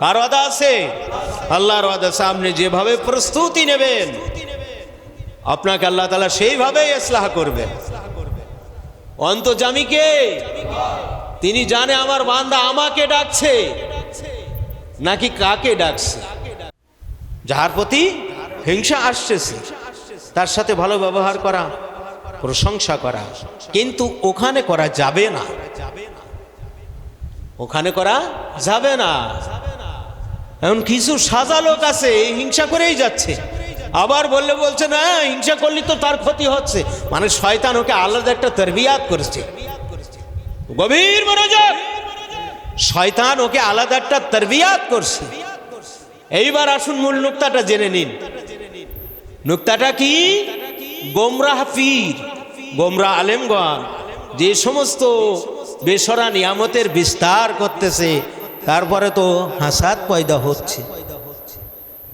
কার ওয়াদা আছে? আল্লাহর ওয়াদা। সামনে যেভাবে প্রস্তুতি নেবেন আপনাকে আল্লাহ তাআলা সেইভাবেই ইসলাহ করবেন। অন্তর্যামীকে তিনি জানে আমার বান্দা আমাকে ডাকছে নাকি কাকে ডাকছে। যার প্রতি হিংসা আসতেছে তার সাথে ভালো ব্যবহার করা, প্রশংসা করা, কিন্তু ওখানে করা যাবে না, ওখানে করা যাবে না। এখন কিছু সাজা লোক আছে এই হিংসা করেই যাচ্ছে, আবার বলছে না হিংসা করলে তো তার ক্ষতি হচ্ছে, মানে শয়তান ওকে আলাদা একটা তরবিয়াত করছে। গভীর মনোযোগ, শয়তান ওকে আলাদা একটা তরবিয়াত করছে। এইবার আসুন মূল নুকতাটা জেনে নিন। নুকতাটা কি? গোমরাহ পীর, গোমরাহ আলেমগণ যে সমস্ত বেসরা নিয়ামতের বিস্তার করতেছে, তারপরে তো হাসাদ পয়দা হচ্ছে।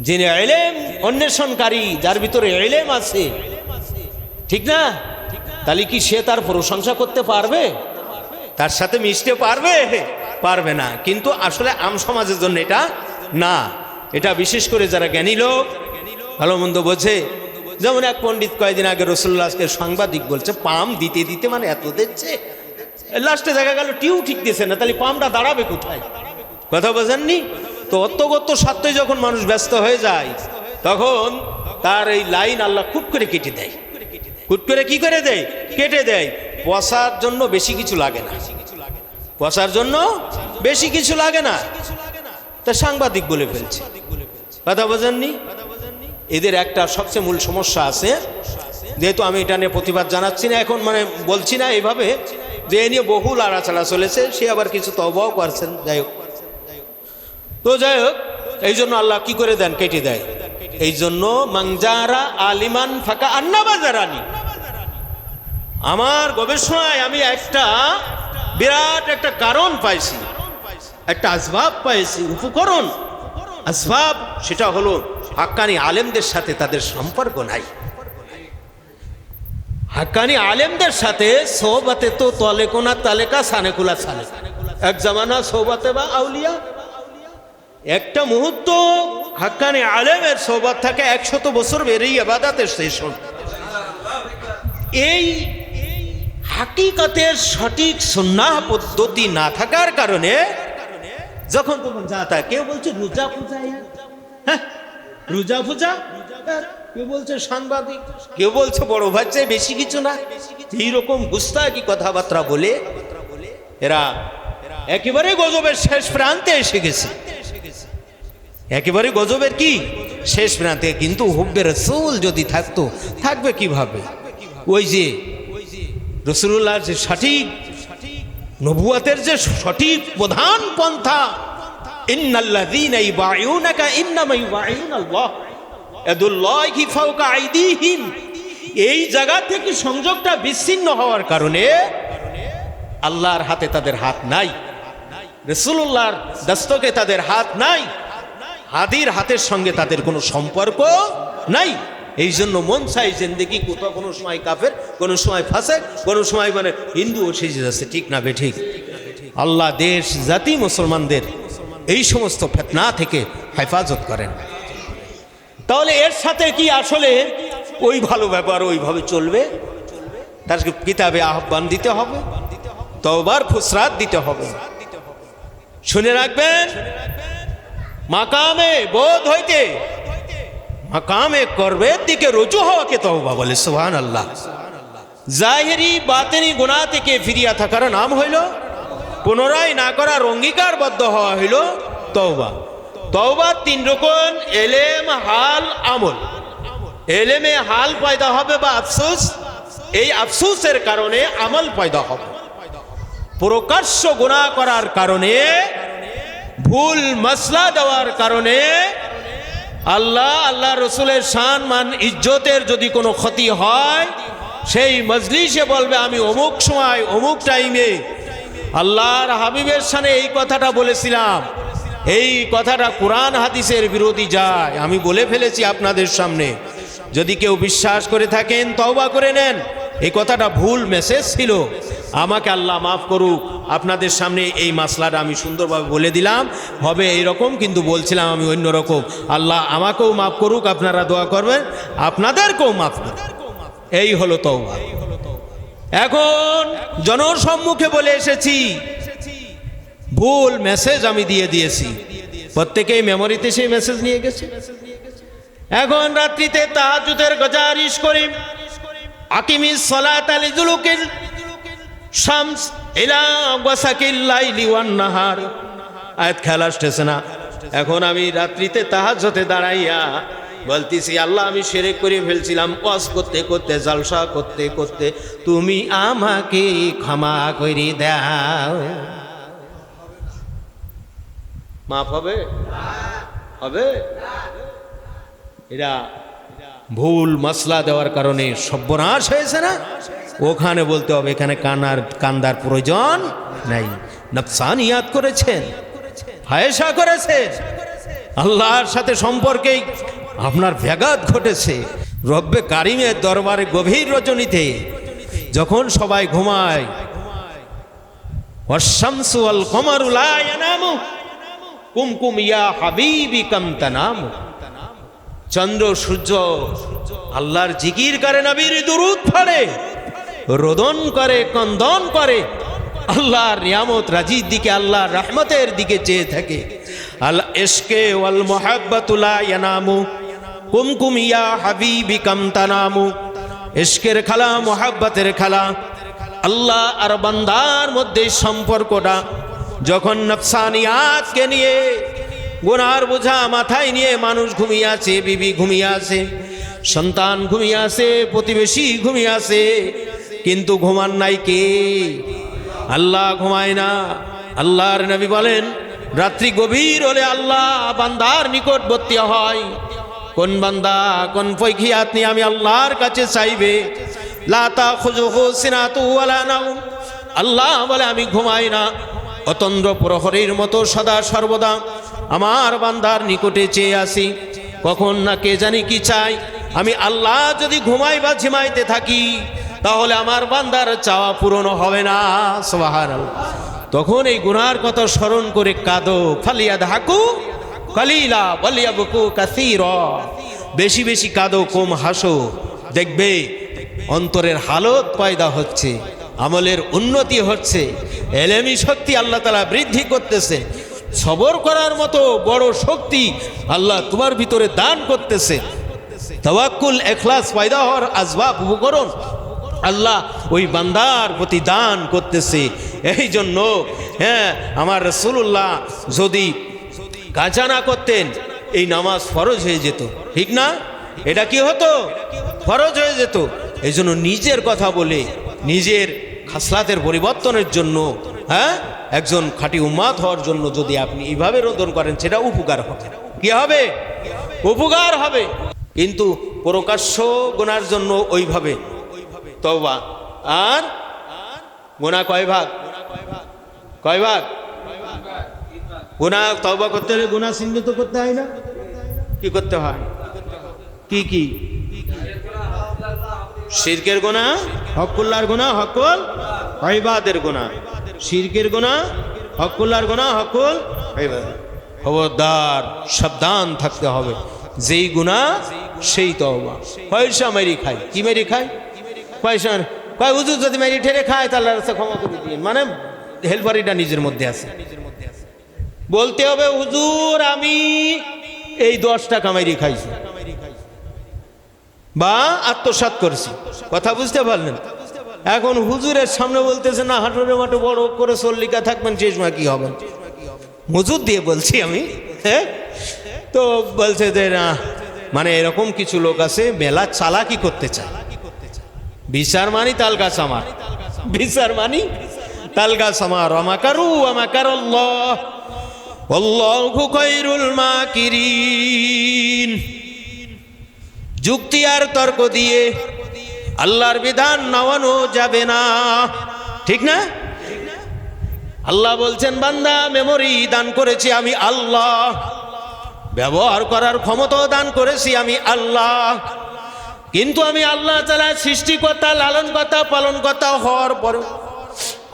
যিনি ইলম অন্বেষণকারী, যার ভিতরে ইলম আছে, ঠিক না, তাহলে কি সে তার প্রশংসা করতে পারবে? তার সাথে মিশতে পারবে? পারবে না। কিন্তু আসলে আম সমাজের জন্য এটা না, এটা বিশেষ করে যারা জ্ঞানী লোক, ভালো মন্দ বোঝে। যেমন এক পণ্ডিত কয়েকদিন আগে রাসূলুল্লাহকে সাংবাদিক বলছে পাম দিতে দিতে মানে এত দিচ্ছে, লাস্টে দেখা গেল টিউ ঠিক দিচ্ছে না, তাহলে পামটা দাঁড়াবে কোথায়? কথা বোঝেননি তো? অত্যগত্য স্বার্থে যখন মানুষ ব্যস্ত হয়ে যায় তখন তার এই লাইন আল্লাহ খুব করে কেটে দেয়। খুট করে কি করে দেয়? কেটে দেয়। পয়সার জন্য বেশি কিছু লাগে না, পয়সার জন্য বেশি কিছু লাগে না, তা সাংবাদিক বলে ফেলছে। কথা বোঝেননি? এদের একটা সবচেয়ে মূল সমস্যা আছে, যেহেতু আমি এটা নিয়ে প্রতিবাদ জানাচ্ছি না এখন, মানে বলছি না এইভাবে যে এ নিয়ে বহু লড়াচড়া চলেছে, সে আবার কিছু তওবাও করছেন। যাই হোক, তো যাই হোক, এই জন্য আল্লাহ কি করে দেন? কেটে দেয়। এই জন্য মাংজারা আলিমান ফাঁকা আন্না বাজারানি। আমার গবেষণায় আমি একটা বিরাট একটা কারণ পাইছি, একটা আসবাব পাইছি, উপকরণ আসবাব। সেটা হলো হাক্কানি আলেমদের সাথে তাদের সম্পর্ক নাই। হাক্কানি আলেমদের সাথে সোহবতে তো তলেকোনা তালেকা সানেকুলা সালে, এক জামানা সোহবতে বা আউলিয়া, একটা মুহূর্ত হাক্কানি আলেমের সোহবত থাকে 100 বছর বেরিয়ে ইবাদতের সেশন। এই হাকিকতের সঠিক সুন্নাহ পদ্ধতি না থাকার কারণে যখন তখন যাতা, কেউ বলছে রোজা পূজা, হ্যাঁ রোজা পূজা, কেউ বলছে সাংবাদিক, কেউ বলছে বড় ভাই চেয়ে বেশি কিছু না, এইরকম গুস্তাখি কথাবার্তা বলে এরা একেবারে গজবের শেষ প্রান্তে এসে গেছে। একেবারে গজবের কি শেষ প্রান্তে। কিন্তু হুব্বে রাসূল যদি থাকতো, থাকবে কিভাবে? ওই যে রাসূলুল্লাহর যে সঠিক নবুয়তের যে সঠিক প্রধান পন্থা, ইন্নাল্লাযীনা ইউবাইউনাকা ইন্নামা ইউবাইউনাল্লাহ ইয়াদুল্লাহি ফাওকা আইদিহিম, এই জায়গা থেকে সংযোগটা বিচ্ছিন্ন হওয়ার কারণে আল্লাহর হাতে তাদের হাত নাই, রাসূলুল্লাহর দস্তকে তাদের হাত নাই, হাদির হাতের সঙ্গে তাদের কোনো সম্পর্ক নাই। এই জন্য মন চাই জিন্দেগি কোথাও কোনো সময় কাফের, কোনো সময় ফাসেক, কোনো সময় মানে হিন্দু সেজে যাচ্ছে, ঠিক না বে ঠিক? আল্লাহ দেশ জাতি মুসলমানদের এই সমস্ত ফিতনা থেকে হেফাজত করেন। তাহলে এর সাথে কি আসলে ওই ভালো ব্যাপার ওইভাবে চলবে? তার কিতাবে আহ্বান দিতে হবে, তওবার ফুসরাত দিতে হবে। শুনে রাখবেন, মাকামে বোধ হইতে মাকামে করবের দিকে রুজু হওয়াকে তওবা বলে। সুবহানাল্লাহ। জাহিরি বাতিনি গুনাহ থেকে ফিরিয়া থাকার নাম হইল, পুনরায় না করার অঙ্গীকারবদ্ধ হওয়া হইল তওবা। তওবার 3 রকম, এলেম, হাল, আমল। এলেমে হাল পয়দা হবে বা আফসোস, এই আফসোসের কারণে আমল পয়দা হবে। প্রকাশ্য গুনাহ করার কারণে, ভুল মাসলা দেওয়ার কারণে আল্লাহ রসুলের শান মান ইজ্জতের যদি কোনো ক্ষতি হয়, সেই মজলিসে বলবে আমি অমুক সময় অমুক টাইমে আল্লাহর হাবিবের শানে এই কথাটা বলেছিলাম, এই কথাটা কোরআন হাদিসের বিরোধী যায়, আমি বলে ফেলেছি আপনাদের সামনে। যদি কেউ বিশ্বাস করে থাকেন তওবা করে নেন, এই কথাটা ভুল মেসেজ ছিল। আমাকে আল্লাহ মাফ করুক। আপনাদের সামনে এই মাসলাটা আমি সুন্দরভাবে বলে দিলাম, হবে এইরকম, কিন্তু বলছিলাম আমি অন্যরকম। আল্লাহ আমাকেও মাফ করুক, আপনারা দোয়া করবেন, আপনাদেরকেও মাফ করুক। এই হলো তওবা। এখন জনসম্মুখে বলে এসেছি, ভুল মেসেজ আমি দিয়ে দিয়েছি, প্রত্যেকেই মেমোরিতে সেই মেসেজ নিয়ে গেছে। এখন রাত্রিতে তাহাজ্জুদের গুজারিশ করি, আকিমিস সালাতা লিদুলুকিল শামস ইলা ওয়াসাকিল লাইলি ওয়ান নাহার, আয়াত খেলা আসতেছে না। এখন আমি রাত্রিতে তাহাজ্জুদে দাঁড়াইয়া বলতেছি, আল্লাহ আমি শিরক করে ফেলছিলাম, ওয়াজ করতে করতে, জালসা করতে করতে, তুমি আমাকে ক্ষমা করে দাও। মাফ হবে? হবে? এরা ভুল মাসলা দেওয়ার কারণে সর্বনাশ হয়েছে না? ওখানে বলতে হবে, এখানে কান্দার প্রয়োজন নাই। নফসানিয়াত করেছেন, ফায়সা করেছেন, আল্লাহর সাথে সম্পর্কে আপনার ব্যাঘাত ঘটেছে। রব্বে কারিমের দরবারে গভীর রজনীতে যখন সবাই ঘুমায়, ওয়াশ-শামসু ওয়াল কমারু লা ইয়ানামু কুমকুম ইয়া হাবিবি কাম তানামু, চন্দ্র সূর্য আল্লাহর জিকির করে, নবীর দুরূদ পড়ে, রোদন করে, কন্দন করে, আল্লাহর নিয়ামত রাজির দিকে, আল্লাহর রহমতের দিকে চেয়ে থাকে। আল ইশকে ওয়াল মুহাব্বাতু লা ইয়ানামু কুমকুম ইয়া হাবিবি কাম তানামু, ইশকের খেলা, মুহাব্বতের খেলা, আল্লাহ আর বান্দার মধ্যে সম্পর্কটা যখন নফসানিয়াতকে নিয়ে, গুনার বোঝা মাথায় নিয়ে মানুষ ঘুমিয়ে আছে, বিবি ঘুমিয়ে আছে, সন্তান ঘুমিয়ে আছে, প্রতিবেশী ঘুমিয়ে আছে, কিন্তু ঘুমান নাই কে? আল্লাহ ঘুমায় না। আল্লাহর নবী বলেন, রাত্রি গভীর হলে আল্লাহ বান্দার নিকটবর্তী হয়। কোন বান্দা কোন ফয়খিয়াত নিয়ে আমি আল্লাহর কাছে চাইবে? লা তাখুযুহু সিনাতু ওয়ালা নাওম, আল্লাহ বলে আমি ঘুমাই না, অতন্দ্র প্রহরীর মতো সদা সর্বদা আমার বান্দার নিকটে চেয়ে আসি। কখন না কে জানি কি চাই। আমি আল্লাহ যদি ঘুমাই বা ঝিমাইতে থাকি, তাহলে আমার বান্দার চাওয়া পূরণ হবে না। সুবহানাল্লাহ। তখন এই গুনার কথা স্মরণ করে কাঁদো, ফালিয়াদহাকু কালিলা ওয়ালিয়াবকু কাসীরা, বেশি বেশি কাঁদো, কম হাসো। দেখবে অন্তরের হালত পয়দা হচ্ছে, আমলের উন্নতি হচ্ছে, এলেমি শক্তি আল্লাহ তাআলা বৃদ্ধি করতেছে, সবর করার মতো বড় শক্তি আল্লাহ তোমার ভিতরে দান করতেছে। তাওয়াক্কুল, ইখলাস পয়দা হওয়ার আসবাব, উপকরণ আল্লাহ ওই বান্দার প্রতি দান করতেছে। এই জন্য আমার রাসূলুল্লাহ যদি কাজা না করতেন, এই নামাজ ফরজ হয়ে যেত, ঠিক না? এটা কি হতো? ফরজ হয়ে যেত। এই জন্য নিজের কথা বলে, নিজের খাসলাতের পরিবর্তনের জন্য, একজন খাঁটি উম্মাত হওয়ার জন্য যদি আপনি এইভাবে রোদন করেন, সেটা উপকার হবে। কি হবে? উপকার হবে। কিন্তু প্রকাশ্য গুনার জন্য ওইভাবে তওবা। আর গুনাহ কয় ভাগ? কয় ভাগ? গুনাহ তওবা করতে হলে গুনাহ চিহ্নিত করতে হয় না? কি করতে হয়? কি কি? শিরকের গুনাহ, হকুল্লাহর গুনাহ, হকুল ইবাদের গুনাহ। শিরকের গুনাহ, হকুল্লাহর গুনাহ, হকুল ইবাদ। খবরদার, সাবধান থাকতে হবে। যেই গুনাহ সেই তওবা। পয়সা মেরি খাই, কি মেরি খাই? পয়সা কয় হুজুর যদি মেরি ঠেরে খায় তাহলে রাস্তা ক্ষমা করে দিন, মানে হেলপারিটা নিজের মধ্যে আছে। বলতে হবে, হুজুর আমি এই 10 টাকা মেরি খাইছি, বা আত্মসাৎ করছি। কথা বুঝতে পারলেন? এখন হুজুরের সামনে বলতেছে না, হাঁটুরে মাঠে বড় করে চল্লিকা থাকবেন, শেষ মা কি হবেন? হুজুর দিয়ে বলছি আমি। তো বলছে যে না, মানে এরকম কিছু লোক আছে মেলা চালাকি করতে চায়। বিচার মানি তাল গাছ আমার, বিচার মানি তাল গাছ আমার। আমাকারু আমাকারাল্লাহ আল্লাহু খায়রুল মাকিরিন। যুক্তি আর তর্ক দিয়ে আল্লাহর বিধান নামানো যাবে না, ঠিক না? আল্লাহ বলছেন, বান্দা মেমোরি দান করেছি আমি আল্লাহ, ব্যবহার করার ক্ষমতা দান করেছি আমি আল্লাহ। কিন্তু আমি আল্লাহ তাআলা সৃষ্টিকর্তা, লালনকর্তা, পালনকর্তা হওয়ার পর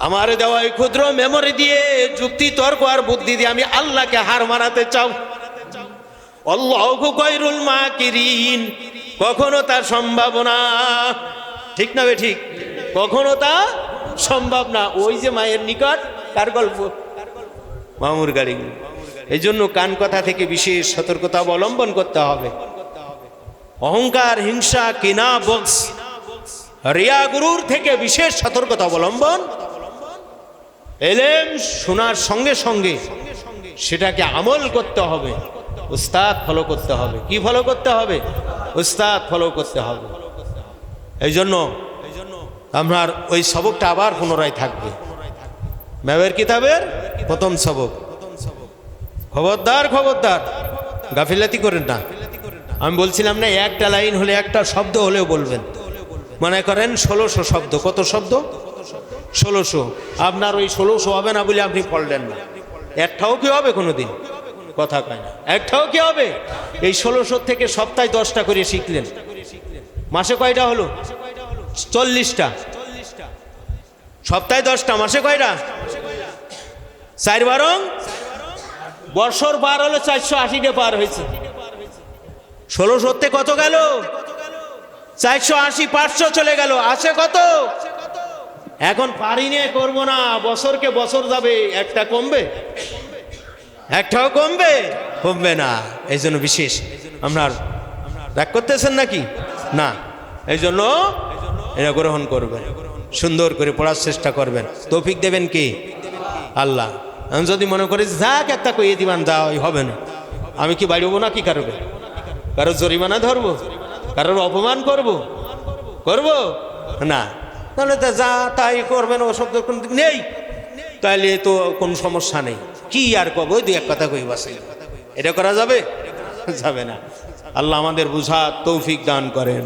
আমার দেওয়া এই ক্ষুদ্র মেমোরি দিয়ে, যুক্তি তর্ক আর বুদ্ধি দিয়ে আমি আল্লাহকে হার মানাতে চাও? আল্লাহু খায়রুল মাকিরিন, কখনো তার সম্ভব না। ঠিক না বে ঠিক? কখনো তা সম্ভব না। ওই যে মায়ের নিকট কার গল্প? মামুর গাড়ি। এই জন্য কান কথা থেকে বিশেষ সতর্কতা অবলম্বন করতে হবে। অহংকার, হিংসা, কিনা, বক্স, রিয়া, গুরুর থেকে বিশেষ সতর্কতা অবলম্বন। এলেম শোনার সঙ্গে সঙ্গে সেটাকে আমল করতে হবে, উস্তাদ ফলো করতে হবে। কি ফলো করতে হবে? উস্তাদ ফলো করতে হবে। এই জন্য আপনার ওই সবকটা আবার পুনরায় থাকবে। ম্যাবের কিতাবের প্রথম সবক। খবরদার, খবরদার গাফিলাতি করেন না। আমি বলছিলাম না, একটা লাইন হলে, একটা শব্দ হলেও বলবেন। মনে করেন 1600 শব্দ। কত শব্দ? 1600। আপনার ওই 1600 হবে না বলে আপনি পড়লেন না। একটাও কি হবে কোনোদিন? কথা কয় না। একটাও কি হবে? এই 1600 থেকে সপ্তাহে 10টা করে শিখলেন। মাসে কয়টা হলো? 40টা। সপ্তাহে 10টা, মাসে কয়টা? 4 বারং বছর পার হলো 480টা পার হয়েছে। 1600 কত গেল? 480, 500 চলে গেল। আছে কত? এখন পারি নিয়ে করবো না, বছরকে বছর যাবে, একটা কমবে? একটাও কমবে? কমবে না। এই জন্য বিশেষ আপনার রাগ করতেছেন নাকি? না। এই জন্য এটা গ্রহণ করবেন, সুন্দর করে পড়ার চেষ্টা করবেন। তৌফিক দেবেন কি? আল্লাহ। আমি যদি মনে করি যাক একটা কইয়ে দিবান, যা হবে না, আমি কি বাড়বো না? কি কারবে? কারো জরিমানা ধরবো? কারোর অপমান করব? করব না। তাহলে তা যা তাই করবেন, ও শব্দ নেই, তাহলে তো কোনো সমস্যা নেই। কি আর কব? ওই 2-1 কথা কই বাসে। এটা করা যাবে? যাবে না। আল্লাহ আমাদের বুঝার তৌফিক দান করেন।